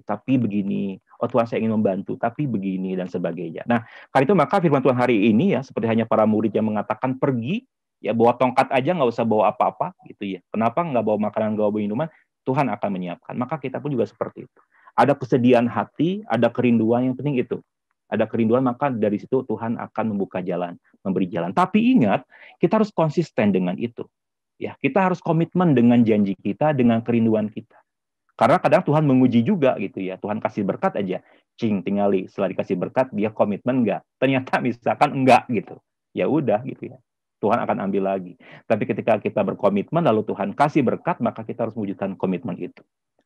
tapi begini. Oh Tuhan, saya ingin membantu, tapi begini dan sebagainya. Nah, karena itu maka firman Tuhan hari ini ya, seperti hanya para murid yang mengatakan pergi, ya bawa tongkat aja, nggak usah bawa apa-apa gitu ya. Kenapa nggak bawa makanan, nggak bawa minuman? Tuhan akan menyiapkan. Maka kita pun juga seperti itu. Ada kesediaan hati, ada kerinduan, yang penting itu. Ada kerinduan, maka dari situ Tuhan akan membuka jalan, memberi jalan. Tapi ingat, kita harus konsisten dengan itu. Ya, kita harus komitmen dengan janji kita, dengan kerinduan kita. Karena kadang Tuhan menguji juga gitu ya. Tuhan kasih berkat aja, tinggali. Setelah dikasih berkat, dia komitmen enggak? Ternyata misalkan enggak gitu. Ya udah gitu ya. Tuhan akan ambil lagi. Tapi ketika kita berkomitmen, lalu Tuhan kasih berkat, maka kita harus mewujudkan komitmen itu.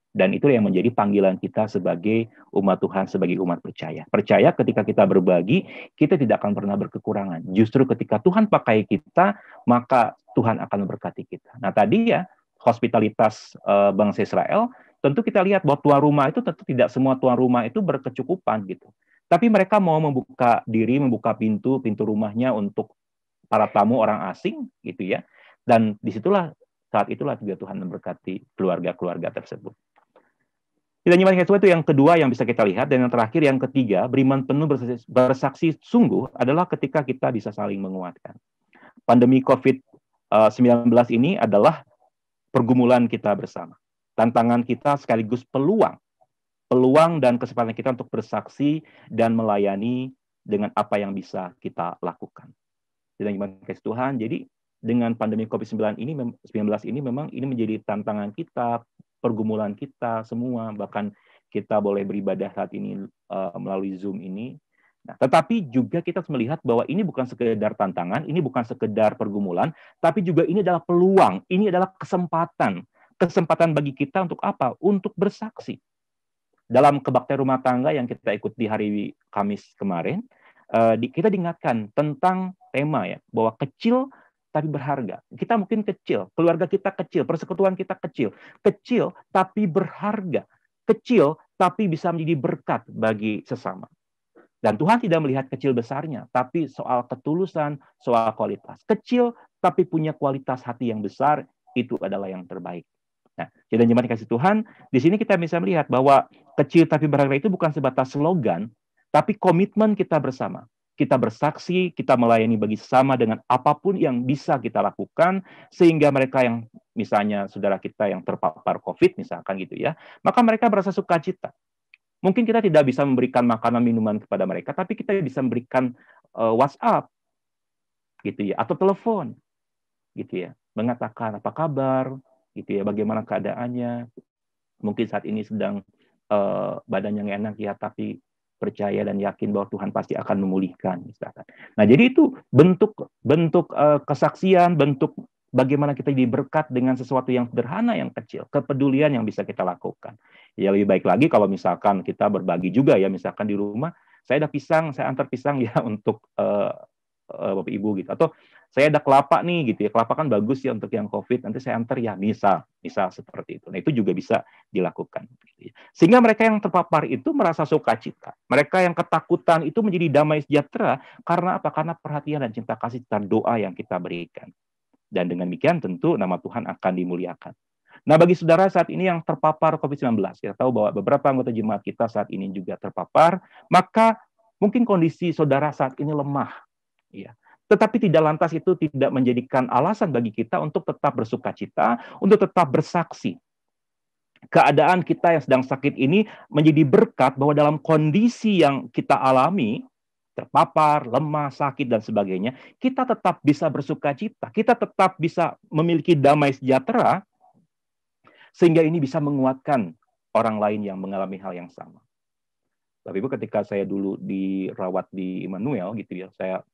Dan itu yang menjadi panggilan kita sebagai umat Tuhan, sebagai umat percaya. Percaya ketika kita berbagi, kita tidak akan pernah berkekurangan. Justru ketika Tuhan pakai kita, maka Tuhan akan memberkati kita. Nah tadi ya, hospitalitas bangsa Israel, tentu kita lihat bahwa tuan rumah itu tentu tidak semua tuan rumah itu berkecukupan gitu. Tapi mereka mau membuka diri, membuka pintu rumahnya untuk para tamu orang asing gitu ya. Dan disitulah, saat itulah juga Tuhan memberkati keluarga-keluarga tersebut. Kita nyimak itu yang kedua yang bisa kita lihat, dan yang terakhir yang ketiga, beriman penuh bersaksi sungguh adalah ketika kita bisa saling menguatkan. Pandemi COVID-19 ini adalah pergumulan kita bersama. Tantangan kita sekaligus peluang dan kesempatan kita untuk bersaksi dan melayani dengan apa yang bisa kita lakukan. Dan gimana kasih Tuhan, jadi dengan pandemi COVID-19 ini memang ini menjadi tantangan kita, pergumulan kita semua, bahkan kita boleh beribadah saat ini melalui Zoom ini. Nah, tetapi juga kita harus melihat bahwa ini bukan sekedar tantangan, ini bukan sekedar pergumulan, tapi juga ini adalah peluang, ini adalah kesempatan bagi kita untuk apa? Untuk bersaksi. Dalam kebaktian rumah tangga yang kita ikut di hari Kamis kemarin, kita diingatkan tentang tema ya, bahwa kecil tapi berharga. Kita mungkin kecil, keluarga kita kecil, persekutuan kita kecil tapi berharga, kecil tapi bisa menjadi berkat bagi sesama. Dan Tuhan tidak melihat kecil besarnya, tapi soal ketulusan, soal kualitas. Kecil tapi punya kualitas hati yang besar, itu adalah yang terbaik. Nah, jadi jemaat dikasih Tuhan, di sini kita bisa melihat bahwa kecil tapi berharga itu bukan sebatas slogan, tapi komitmen kita bersama. Kita bersaksi, kita melayani bagi sesama dengan apapun yang bisa kita lakukan, sehingga mereka yang misalnya saudara kita yang terpapar COVID misalkan gitu ya, maka mereka merasa sukacita. Mungkin kita tidak bisa memberikan makanan minuman kepada mereka, tapi kita bisa memberikan WhatsApp gitu ya, atau telepon gitu ya, mengatakan apa kabar gitu ya, bagaimana keadaannya. Mungkin saat ini sedang badannya nggak enak ya, tapi percaya dan yakin bahwa Tuhan pasti akan memulihkan misalkan. Nah, jadi itu bentuk kesaksian, bentuk bagaimana kita diberkat dengan sesuatu yang sederhana, yang kecil, kepedulian yang bisa kita lakukan. Ya lebih baik lagi kalau misalkan kita berbagi juga ya, misalkan di rumah saya ada pisang, saya antar pisang ya untuk Bapak Ibu gitu. Atau saya ada kelapa nih gitu ya, kelapa kan bagus ya untuk yang COVID, nanti saya antar ya, bisa seperti itu. Nah itu juga bisa dilakukan. Gitu ya. Sehingga mereka yang terpapar itu merasa sukacita. Mereka yang ketakutan itu menjadi damai sejahtera karena apa? Karena perhatian dan cinta kasih serta doa yang kita berikan. Dan dengan demikian tentu nama Tuhan akan dimuliakan. Nah bagi saudara saat ini yang terpapar COVID-19, kita tahu bahwa beberapa anggota jemaat kita saat ini juga terpapar, maka mungkin kondisi saudara saat ini lemah. Ya. Tetapi tidak lantas itu tidak menjadikan alasan bagi kita untuk tetap bersukacita, untuk tetap bersaksi. Keadaan kita yang sedang sakit ini menjadi berkat bahwa dalam kondisi yang kita alami, terpapar, lemah, sakit, dan sebagainya, kita tetap bisa bersukacita, kita tetap bisa memiliki damai sejahtera, sehingga ini bisa menguatkan orang lain yang mengalami hal yang sama. Tapi Ibu, ketika saya dulu dirawat di Immanuel, gitu ya, saya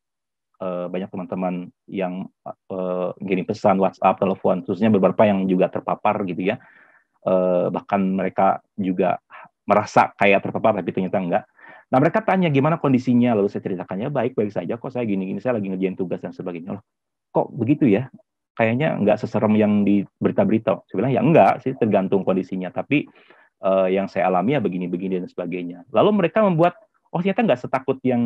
banyak teman-teman yang ngirim pesan WhatsApp, telepon, khususnya beberapa yang juga terpapar gitu ya. Bahkan mereka juga merasa kayak terpapar tapi ternyata enggak. Nah mereka tanya gimana kondisinya, lalu saya ceritakannya baik-baik saja kok, saya gini-gini, saya lagi ngerjain tugas dan sebagainya. Loh, kok begitu ya? Kayaknya enggak seserem yang di berita-berita. Saya bilang ya enggak sih, tergantung kondisinya. Tapi yang saya alami ya begini-begini dan sebagainya. Lalu mereka membuat, oh ternyata enggak setakut yang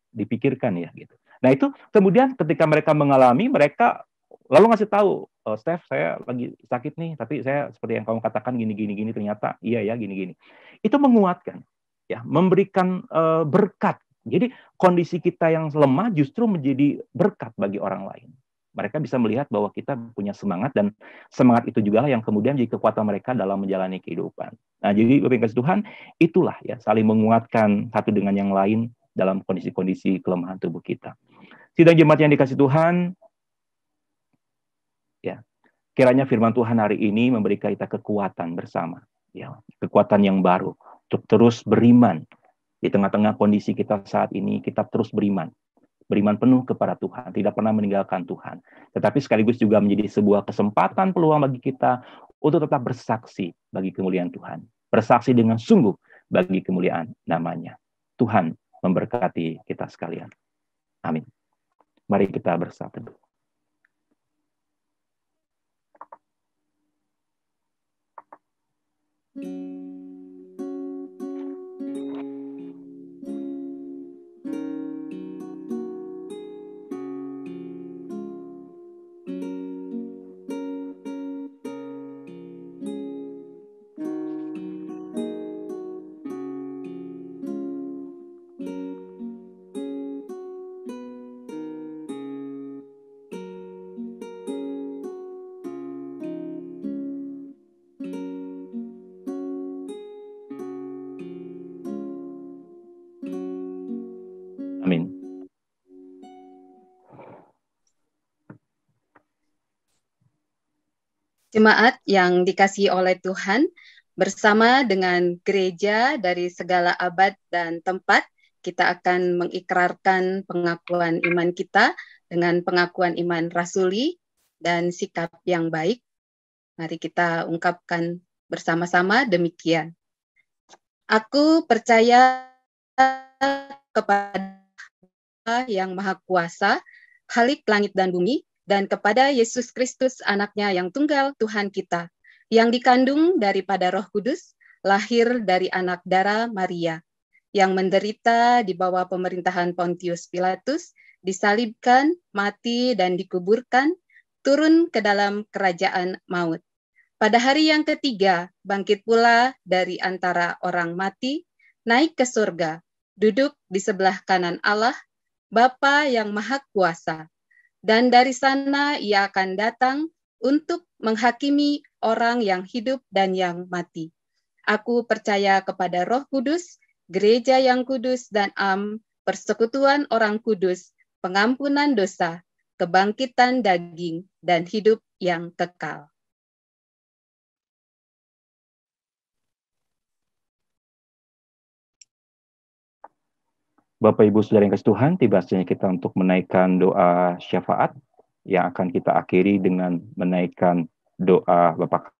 dipikirkan ya gitu. Nah itu kemudian ketika mereka mengalami, mereka lalu ngasih tahu, Steph, saya lagi sakit nih, tapi saya seperti yang kamu katakan gini-gini, ternyata iya ya gini-gini. Itu menguatkan, ya, memberikan berkat. Jadi kondisi kita yang lemah justru menjadi berkat bagi orang lain. Mereka bisa melihat bahwa kita punya semangat, dan semangat itu juga yang kemudian jadi kekuatan mereka dalam menjalani kehidupan. Nah, jadi Bapak Ibu Tuhan, itulah ya, saling menguatkan satu dengan yang lain dalam kondisi-kondisi kelemahan tubuh kita. Sidang jemaat yang dikasih Tuhan, ya, kiranya firman Tuhan hari ini memberi kita kekuatan bersama, ya, kekuatan yang baru untuk terus beriman di tengah-tengah kondisi kita saat ini. Kita terus beriman penuh kepada Tuhan, tidak pernah meninggalkan Tuhan. Tetapi sekaligus juga menjadi sebuah kesempatan, peluang bagi kita untuk tetap bersaksi bagi kemuliaan Tuhan, bersaksi dengan sungguh bagi kemuliaan namanya. Tuhan memberkati kita sekalian. Amin. Mari kita bersatu. Amin. Jemaat yang dikasihi oleh Tuhan, bersama dengan gereja dari segala abad dan tempat, kita akan mengikrarkan pengakuan iman kita dengan pengakuan iman rasuli dan sikap yang baik. Mari kita ungkapkan bersama-sama demikian. Aku percaya kepada Allah yang Maha Kuasa, Khalik langit dan bumi, dan kepada Yesus Kristus anaknya yang tunggal Tuhan kita, yang dikandung daripada Roh Kudus, lahir dari anak darah Maria, yang menderita di bawah pemerintahan Pontius Pilatus, disalibkan, mati, dan dikuburkan, turun ke dalam kerajaan maut. Pada hari yang ketiga, bangkit pula dari antara orang mati, naik ke surga, duduk di sebelah kanan Allah, Bapa yang Maha Kuasa. Dan dari sana ia akan datang untuk menghakimi orang yang hidup dan yang mati. Aku percaya kepada Roh Kudus, gereja yang kudus dan persekutuan orang kudus, pengampunan dosa, kebangkitan daging, dan hidup yang kekal. Bapak Ibu Saudara yang kasih Tuhan, tiba saatnya kita untuk menaikkan doa syafaat yang akan kita akhiri dengan menaikkan doa Bapa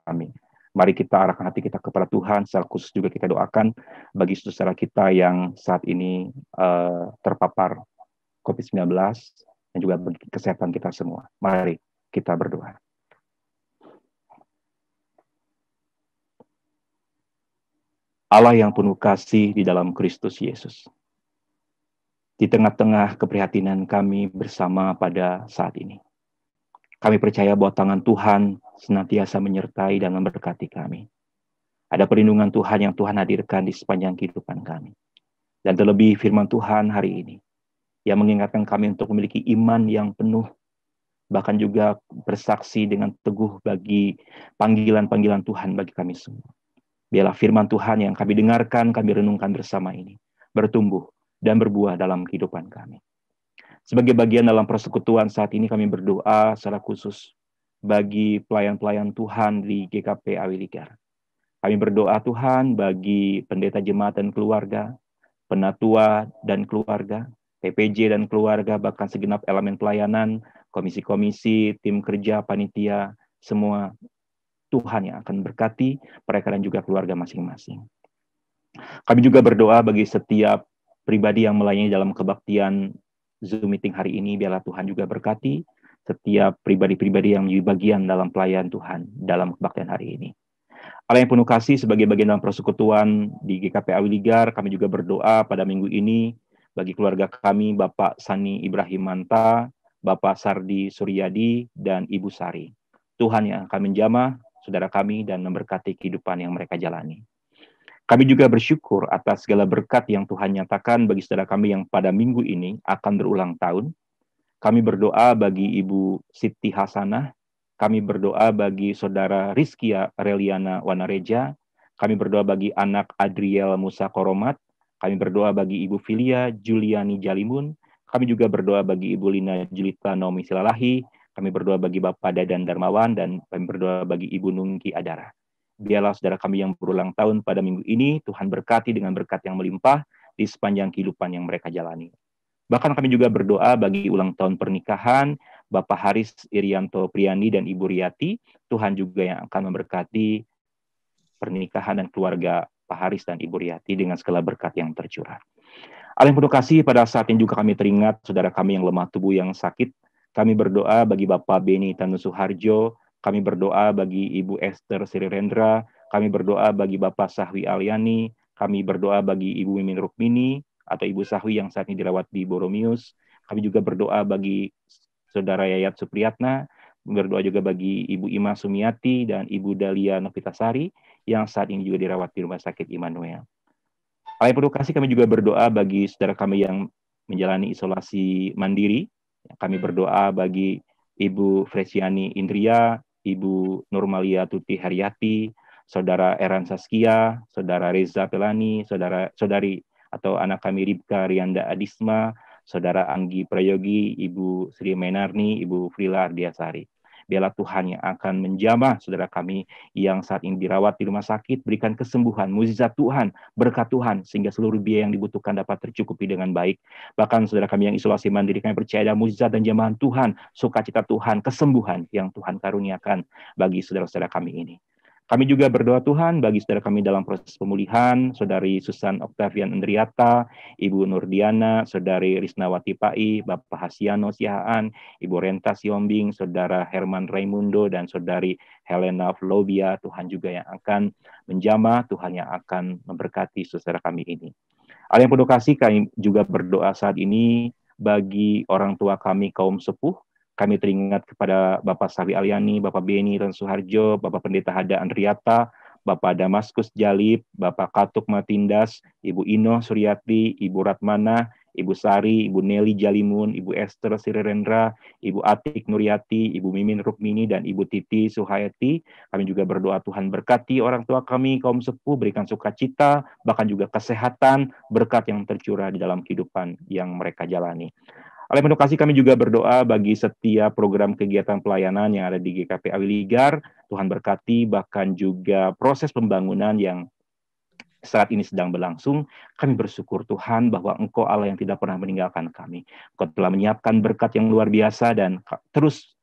kami. Mari kita arahkan hati kita kepada Tuhan, secara khusus juga kita doakan bagi saudara kita yang saat ini terpapar COVID-19 dan juga bagi kesehatan kita semua. Mari kita berdoa. Allah yang penuh kasih di dalam Kristus Yesus. Di tengah-tengah keprihatinan kami bersama pada saat ini, kami percaya bahwa tangan Tuhan senantiasa menyertai dan memberkati kami. Ada perlindungan Tuhan yang Tuhan hadirkan di sepanjang kehidupan kami. Dan terlebih firman Tuhan hari ini, yang mengingatkan kami untuk memiliki iman yang penuh, bahkan juga bersaksi dengan teguh bagi panggilan-panggilan Tuhan bagi kami semua. Biarlah firman Tuhan yang kami dengarkan, kami renungkan bersama ini, bertumbuh dan berbuah dalam kehidupan kami. Sebagai bagian dalam persekutuan saat ini kami berdoa secara khusus bagi pelayan-pelayan Tuhan di GKP Awiligar. Kami berdoa Tuhan bagi pendeta jemaat dan keluarga, penatua dan keluarga, PPJ dan keluarga, bahkan segenap elemen pelayanan, komisi-komisi, tim kerja, panitia, semua Tuhan yang akan berkati mereka dan juga keluarga masing-masing. Kami juga berdoa bagi setiap pribadi yang melayani dalam kebaktian Zoom meeting hari ini, biarlah Tuhan juga berkati setiap pribadi-pribadi yang menjadi bagian dalam pelayan Tuhan dalam kebaktian hari ini. Allah yang penuh kasih, sebagai bagian dalam persekutuan di GKP Awiligar, kami juga berdoa pada minggu ini bagi keluarga kami, Bapak Sani Ibrahim Manta, Bapak Sardi Suryadi, dan Ibu Sari. Tuhan yang akan menjamah saudara kami dan memberkati kehidupan yang mereka jalani. Kami juga bersyukur atas segala berkat yang Tuhan nyatakan bagi saudara kami yang pada minggu ini akan berulang tahun. Kami berdoa bagi Ibu Siti Hasanah, kami berdoa bagi saudara Rizkia Reliana Wanareja, kami berdoa bagi anak Adriel Musa Koromat, kami berdoa bagi Ibu Filia Juliani Jalimun, kami juga berdoa bagi Ibu Lina Julita Naomi Silalahi, kami berdoa bagi Bapak Dadan Darmawan, dan kami berdoa bagi Ibu Nungki Adara. Biarlah saudara kami yang berulang tahun pada minggu ini, Tuhan berkati dengan berkat yang melimpah di sepanjang kehidupan yang mereka jalani. Bahkan kami juga berdoa bagi ulang tahun pernikahan Bapak Haris Irianto Priani dan Ibu Riyati. Tuhan juga yang akan memberkati pernikahan dan keluarga Pak Haris dan Ibu Riyati dengan segala berkat yang tercurah. Allah yang penuh kasih, pada saat ini juga kami teringat saudara kami yang lemah tubuh yang sakit. Kami berdoa bagi Bapak Beni Tanu Suharjo, kami berdoa bagi Ibu Esther Sirirendra, kami berdoa bagi Bapak Sahwi Aliani, kami berdoa bagi Ibu Mimin Rukmini, atau Ibu Sahwi yang saat ini dirawat di Boromius. Kami juga berdoa bagi Saudara Yayat Supriyatna, berdoa juga bagi Ibu Ima Sumiati dan Ibu Dalia Novitasari yang saat ini juga dirawat di Rumah Sakit Immanuel. Allah yang penuh kasih, kami juga berdoa bagi saudara kami yang menjalani isolasi mandiri. Kami berdoa bagi Ibu Fresiani Indria, Ibu Nurmalia Tuti Haryati, Saudara Eran Saskia, Saudara Reza Pelani, Saudari atau anak kami Ribka Rianda Adisma, Saudara Anggi Prayogi, Ibu Sri Menarni, Ibu Frila Ardiasari. Biarlah Tuhan yang akan menjamah saudara kami yang saat ini dirawat di rumah sakit, berikan kesembuhan, mukjizat Tuhan, berkat Tuhan, sehingga seluruh biaya yang dibutuhkan dapat tercukupi dengan baik. Bahkan saudara kami yang isolasi mandiri, kami percaya ada mukjizat dan jamahan Tuhan, sukacita Tuhan, kesembuhan yang Tuhan karuniakan bagi saudara-saudara kami ini. Kami juga berdoa Tuhan bagi saudara kami dalam proses pemulihan, Saudari Susan Octavian Andriata, Ibu Nurdiana, Saudari Risnawati Pai, Bapak Hasiano Sihaan, Ibu Renta Siombing, Saudara Herman Raimundo, dan Saudari Helena Flobia. Tuhan juga yang akan menjamah, Tuhan yang akan memberkati saudara kami ini. Allah yang penuh kasih, kami juga berdoa saat ini bagi orang tua kami kaum sepuh. Kami teringat kepada Bapak Sawi Aliani, Bapak Beni dan Suharjo, Bapak Pendeta Hada Andriata, Bapak Damaskus Jalib, Bapak Katuk Matindas, Ibu Ino Suryati, Ibu Ratmana, Ibu Sari, Ibu Nelly Jalimun, Ibu Esther Sirirendra, Ibu Atik Nuryati, Ibu Mimin Rukmini, dan Ibu Titi Suhayati. Kami juga berdoa Tuhan berkati orang tua kami, kaum sepuh, berikan sukacita, bahkan juga kesehatan, berkat yang tercurah di dalam kehidupan yang mereka jalani. Allah yang penuh kasih, kami juga berdoa bagi setiap program kegiatan pelayanan yang ada di GKP Awiligar. Tuhan berkati, bahkan juga proses pembangunan yang saat ini sedang berlangsung. Kami bersyukur Tuhan bahwa Engkau Allah yang tidak pernah meninggalkan kami. Engkau telah menyiapkan berkat yang luar biasa dan terus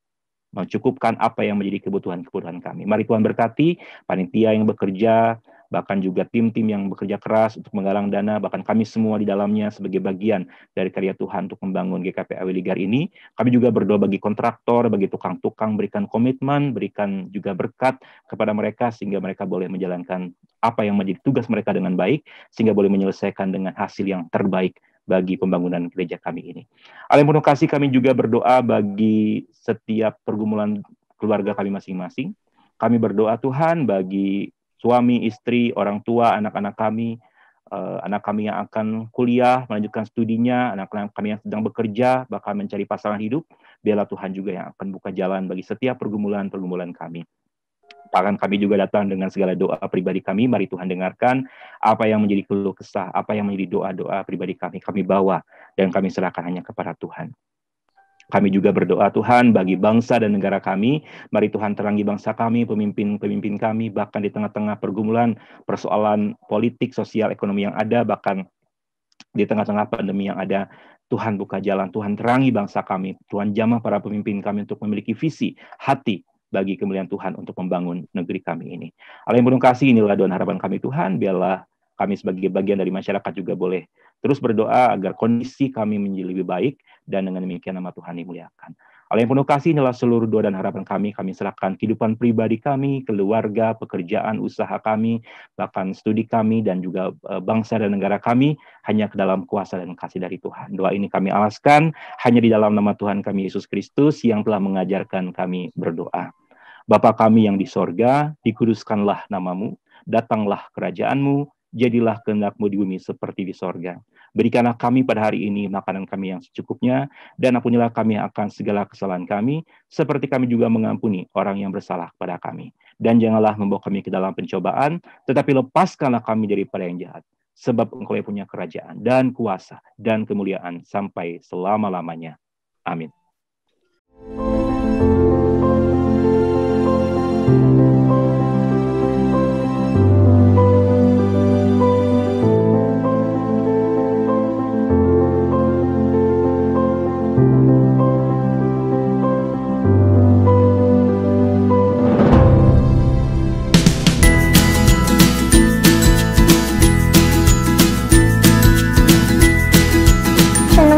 mencukupkan apa yang menjadi kebutuhan-kebutuhan kami. Mari Tuhan berkati panitia yang bekerja, bahkan juga tim-tim yang bekerja keras untuk menggalang dana, bahkan kami semua di dalamnya sebagai bagian dari karya Tuhan untuk membangun GKP Awiligar ini. Kami juga berdoa bagi kontraktor, bagi tukang-tukang, berikan komitmen, berikan juga berkat kepada mereka sehingga mereka boleh menjalankan apa yang menjadi tugas mereka dengan baik, sehingga boleh menyelesaikan dengan hasil yang terbaik bagi pembangunan gereja kami ini. Allah yang penuh kasih, kami juga berdoa bagi setiap pergumulan keluarga kami masing-masing. Kami berdoa Tuhan bagi suami, istri, orang tua, anak-anak kami yang akan kuliah, melanjutkan studinya, anak-anak kami yang sedang bekerja, bahkan mencari pasangan hidup. Biarlah Tuhan juga yang akan buka jalan bagi setiap pergumulan-pergumulan kami. Bahkan kami juga datang dengan segala doa pribadi kami. Mari Tuhan dengarkan apa yang menjadi keluh kesah, apa yang menjadi doa-doa pribadi kami. Kami bawa dan kami serahkan hanya kepada Tuhan. Kami juga berdoa Tuhan bagi bangsa dan negara kami. Mari Tuhan terangi bangsa kami, pemimpin-pemimpin kami, bahkan di tengah-tengah pergumulan, persoalan politik, sosial, ekonomi yang ada, bahkan di tengah-tengah pandemi yang ada. Tuhan buka jalan, Tuhan terangi bangsa kami. Tuhan jamah para pemimpin kami untuk memiliki visi, hati, bagi kemuliaan Tuhan untuk membangun negeri kami ini. Allah yang penuh kasih, inilah doa harapan kami Tuhan. Biarlah kami sebagai bagian dari masyarakat juga boleh terus berdoa agar kondisi kami menjadi lebih baik, dan dengan demikian nama Tuhan dimuliakan. Allah yang penuh kasih, inilah seluruh doa dan harapan kami. Kami serahkan kehidupan pribadi kami, keluarga, pekerjaan, usaha kami, bahkan studi kami, dan juga bangsa dan negara kami, hanya ke dalam kuasa dan kasih dari Tuhan. Doa ini kami alaskan hanya di dalam nama Tuhan kami Yesus Kristus yang telah mengajarkan kami berdoa. Bapa kami yang di sorga, dikuduskanlah namamu, datanglah kerajaanmu, jadilah kehendak-Mu di bumi seperti di sorga. Berikanlah kami pada hari ini makanan kami yang secukupnya, dan ampunilah kami akan segala kesalahan kami, seperti kami juga mengampuni orang yang bersalah kepada kami. Dan janganlah membawa kami ke dalam pencobaan, tetapi lepaskanlah kami daripada yang jahat. Sebab Engkau yang punya kerajaan, dan kuasa, dan kemuliaan, sampai selama-lamanya. Amin.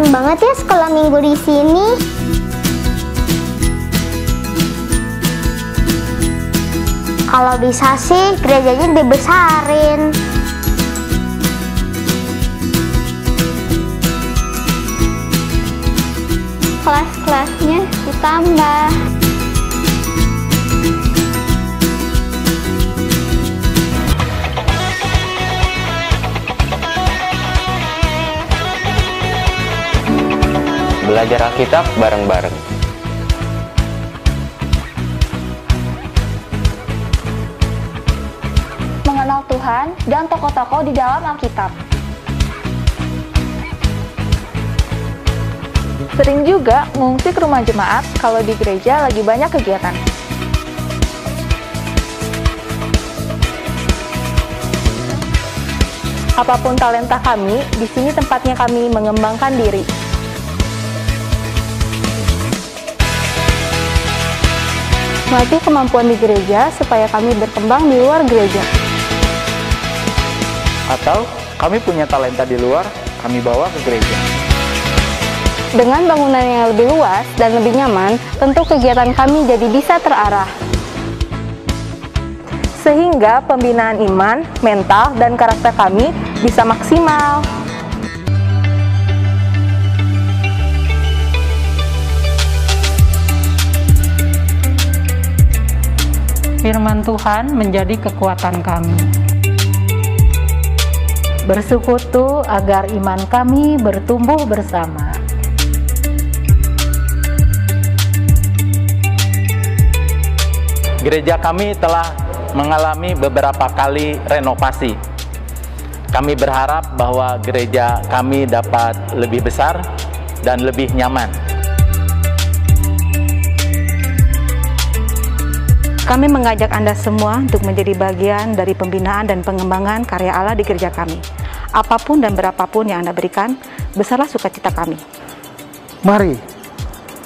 Banget ya sekolah minggu di sini. Kalau bisa sih gerejanya dibesarin. Kelas-kelasnya ditambah. Belajar Alkitab bareng-bareng. Mengenal Tuhan dan tokoh-tokoh di dalam Alkitab. Sering juga ngungsi ke rumah jemaat kalau di gereja lagi banyak kegiatan. Apapun talenta kami, di sini tempatnya kami mengembangkan diri. Melatih kemampuan di gereja supaya kami berkembang di luar gereja. Atau kami punya talenta di luar, kami bawa ke gereja. Dengan bangunan yang lebih luas dan lebih nyaman, tentu kegiatan kami jadi bisa terarah. Sehingga pembinaan iman, mental, dan karakter kami bisa maksimal. Firman Tuhan menjadi kekuatan kami. Bersekutu agar iman kami bertumbuh bersama. Gereja kami telah mengalami beberapa kali renovasi. Kami berharap bahwa gereja kami dapat lebih besar dan lebih nyaman. Kami mengajak Anda semua untuk menjadi bagian dari pembinaan dan pengembangan karya Allah di gereja kami. Apapun dan berapapun yang Anda berikan, besarlah sukacita kami. Mari,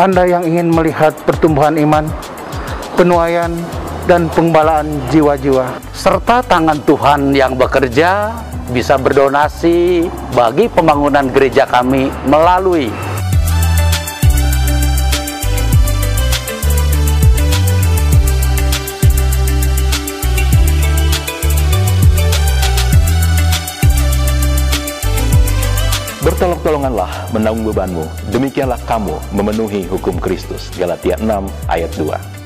Anda yang ingin melihat pertumbuhan iman, penuaian, dan pengembalaan jiwa-jiwa. Serta tangan Tuhan yang bekerja bisa berdonasi bagi pembangunan gereja kami melalui Bertolong-tolonganlah menanggung bebanmu, demikianlah kamu memenuhi hukum Kristus. Galatia 6 ayat 2.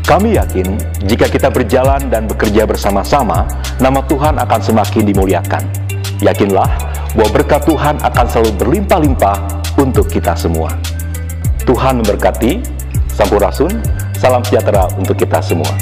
Kami yakin jika kita berjalan dan bekerja bersama-sama, nama Tuhan akan semakin dimuliakan. Yakinlah bahwa berkat Tuhan akan selalu berlimpah-limpah untuk kita semua. Tuhan memberkati. Sampurasun, salam sejahtera untuk kita semua.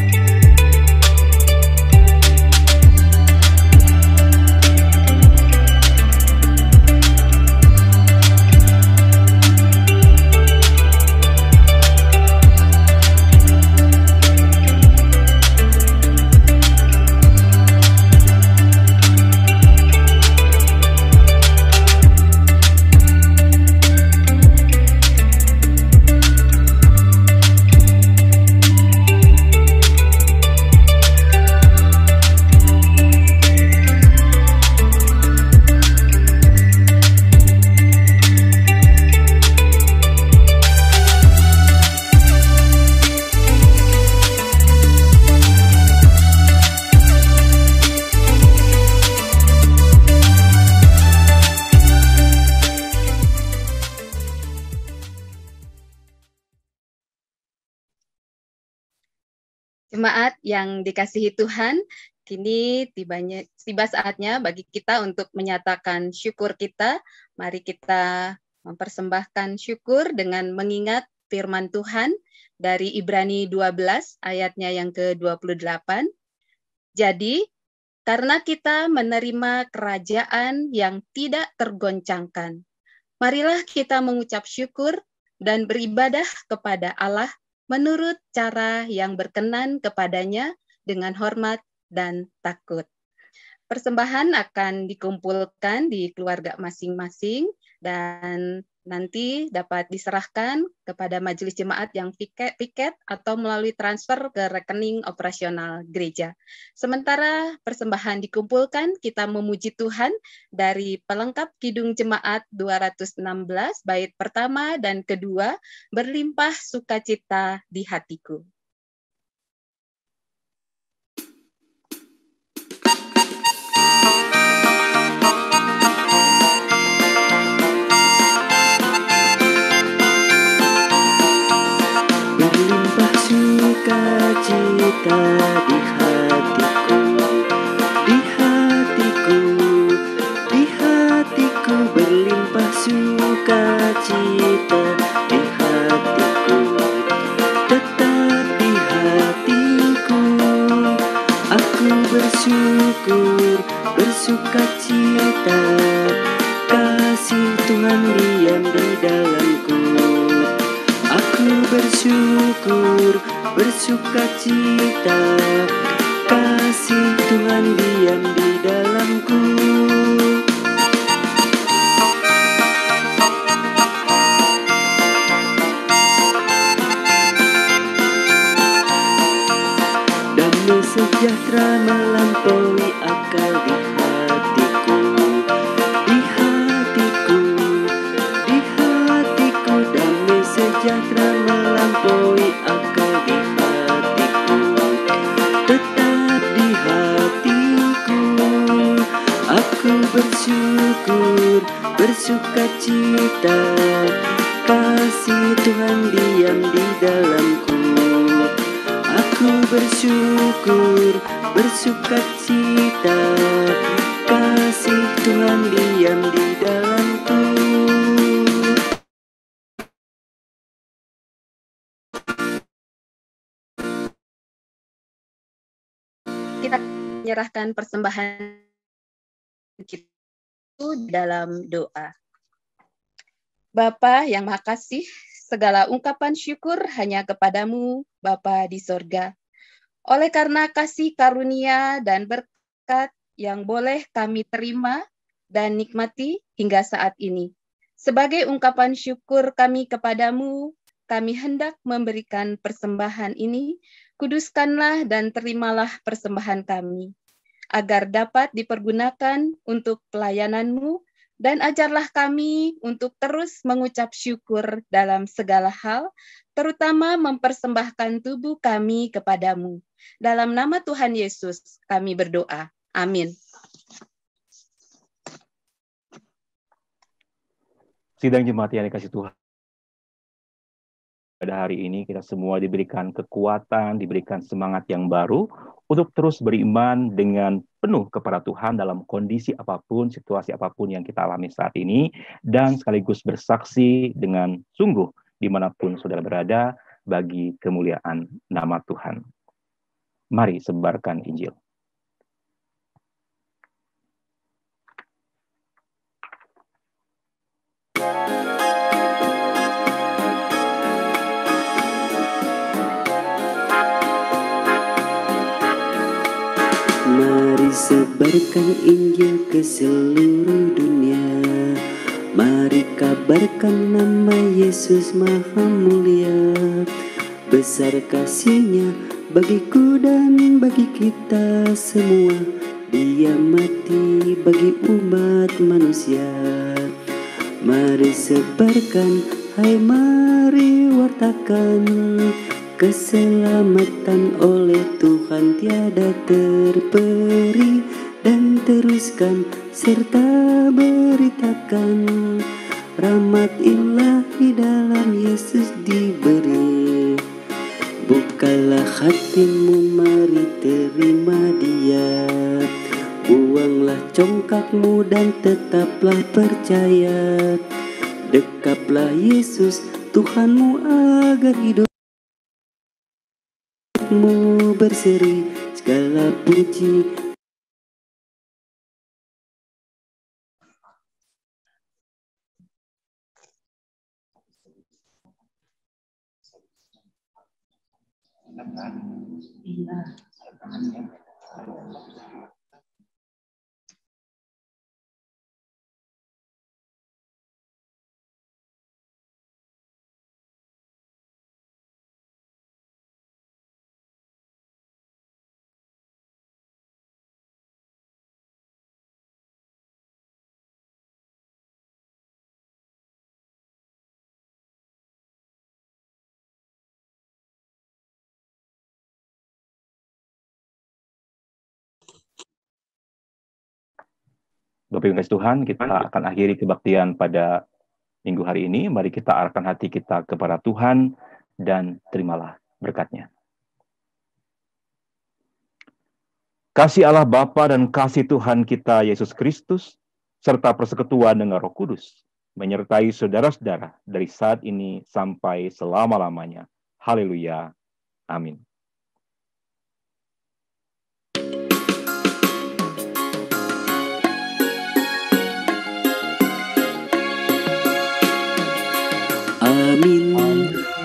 Jemaat yang dikasihi Tuhan, kini tiba saatnya bagi kita untuk menyatakan syukur kita. Mari kita mempersembahkan syukur dengan mengingat firman Tuhan dari Ibrani 12 ayatnya yang ke-28. Jadi, karena kita menerima kerajaan yang tidak tergoncangkan, marilah kita mengucap syukur dan beribadah kepada Allah menurut cara yang berkenan kepadanya dengan hormat dan takut. Persembahan akan dikumpulkan di keluarga masing-masing dan nanti dapat diserahkan kepada majelis jemaat yang piket atau melalui transfer ke rekening operasional gereja. Sementara persembahan dikumpulkan, kita memuji Tuhan dari pelengkap Kidung Jemaat 216, bait pertama dan kedua, berlimpah sukacita di hatiku. Berlimpah sukacita di hatiku, di hatiku, di hatiku. Berlimpah sukacita di hatiku, tetap di hatiku. Aku bersyukur, bersukacita, kasih Tuhan diam di dalamku. Aku bersyukur, bersukacita, kasih Tuhan diam di dalamku. Damai sejahtera melampaui akal di hatiku, di hatiku, di hatiku. Damai sejahtera melampaui akal di hatiku, tetap di hatiku. Aku bersyukur, bersukacita, kasih Tuhan diam di dalamku. Aku bersyukur, bersukacita, kasih Tuhan diam di dalamku. Kita menyerahkan persembahan kita dalam doa. Bapa yang Maha Kasih, segala ungkapan syukur hanya kepadamu, Bapa di sorga. Oleh karena kasih karunia dan berkat yang boleh kami terima dan nikmati hingga saat ini. Sebagai ungkapan syukur kami kepadamu, kami hendak memberikan persembahan ini, kuduskanlah dan terimalah persembahan kami, agar dapat dipergunakan untuk pelayanan-Mu, dan ajarlah kami untuk terus mengucap syukur dalam segala hal, terutama mempersembahkan tubuh kami kepadamu. Dalam nama Tuhan Yesus kami berdoa. Amin. Sidang jemaat yang dikasih Tuhan, pada hari ini kita semua diberikan kekuatan, diberikan semangat yang baru untuk terus beriman dengan penuh kepada Tuhan dalam kondisi apapun, situasi apapun yang kita alami saat ini, dan sekaligus bersaksi dengan sungguh dimanapun saudara berada bagi kemuliaan nama Tuhan. Mari sebarkan Injil. Mari sebarkan Injil ke seluruh dunia. Mari kabarkan nama Yesus Maha Mulia. Besar kasih-Nya bagiku dan bagi kita semua. Dia mati bagi umat manusia. Mari sebarkan, hai mari wartakan. Keselamatan oleh Tuhan tiada terperi, dan teruskan serta beritakan rahmat ilahi dalam Yesus diberi. Bukalah hatimu, mari terima Dia. Buanglah congkakmu dan tetaplah percaya. Dekaplah Yesus Tuhanmu agar hidup berseri segala puji. Bapak Ibu kasih Tuhan, kita akan akhiri kebaktian pada minggu hari ini. Mari kita arahkan hati kita kepada Tuhan dan terimalah berkat-Nya. Kasih Allah Bapa dan kasih Tuhan kita Yesus Kristus, serta persekutuan dengan Roh Kudus, menyertai saudara-saudara dari saat ini sampai selama-lamanya. Haleluya. Amin. Amin,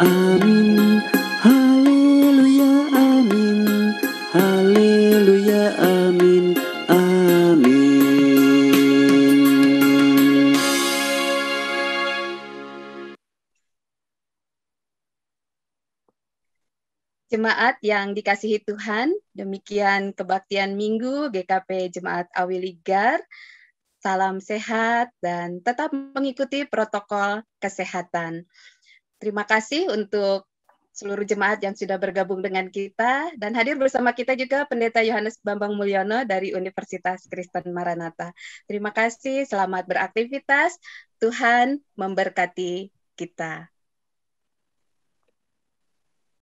amin, haleluya, amin, haleluya, amin, amin. Jemaat yang dikasihi Tuhan, demikian kebaktian Minggu GKP Jemaat Awiligar. Salam sehat dan tetap mengikuti protokol kesehatan. Terima kasih untuk seluruh jemaat yang sudah bergabung dengan kita, dan hadir bersama kita juga Pendeta Yohanes Bambang Mulyono dari Universitas Kristen Maranatha. Terima kasih, selamat beraktivitas, Tuhan memberkati kita.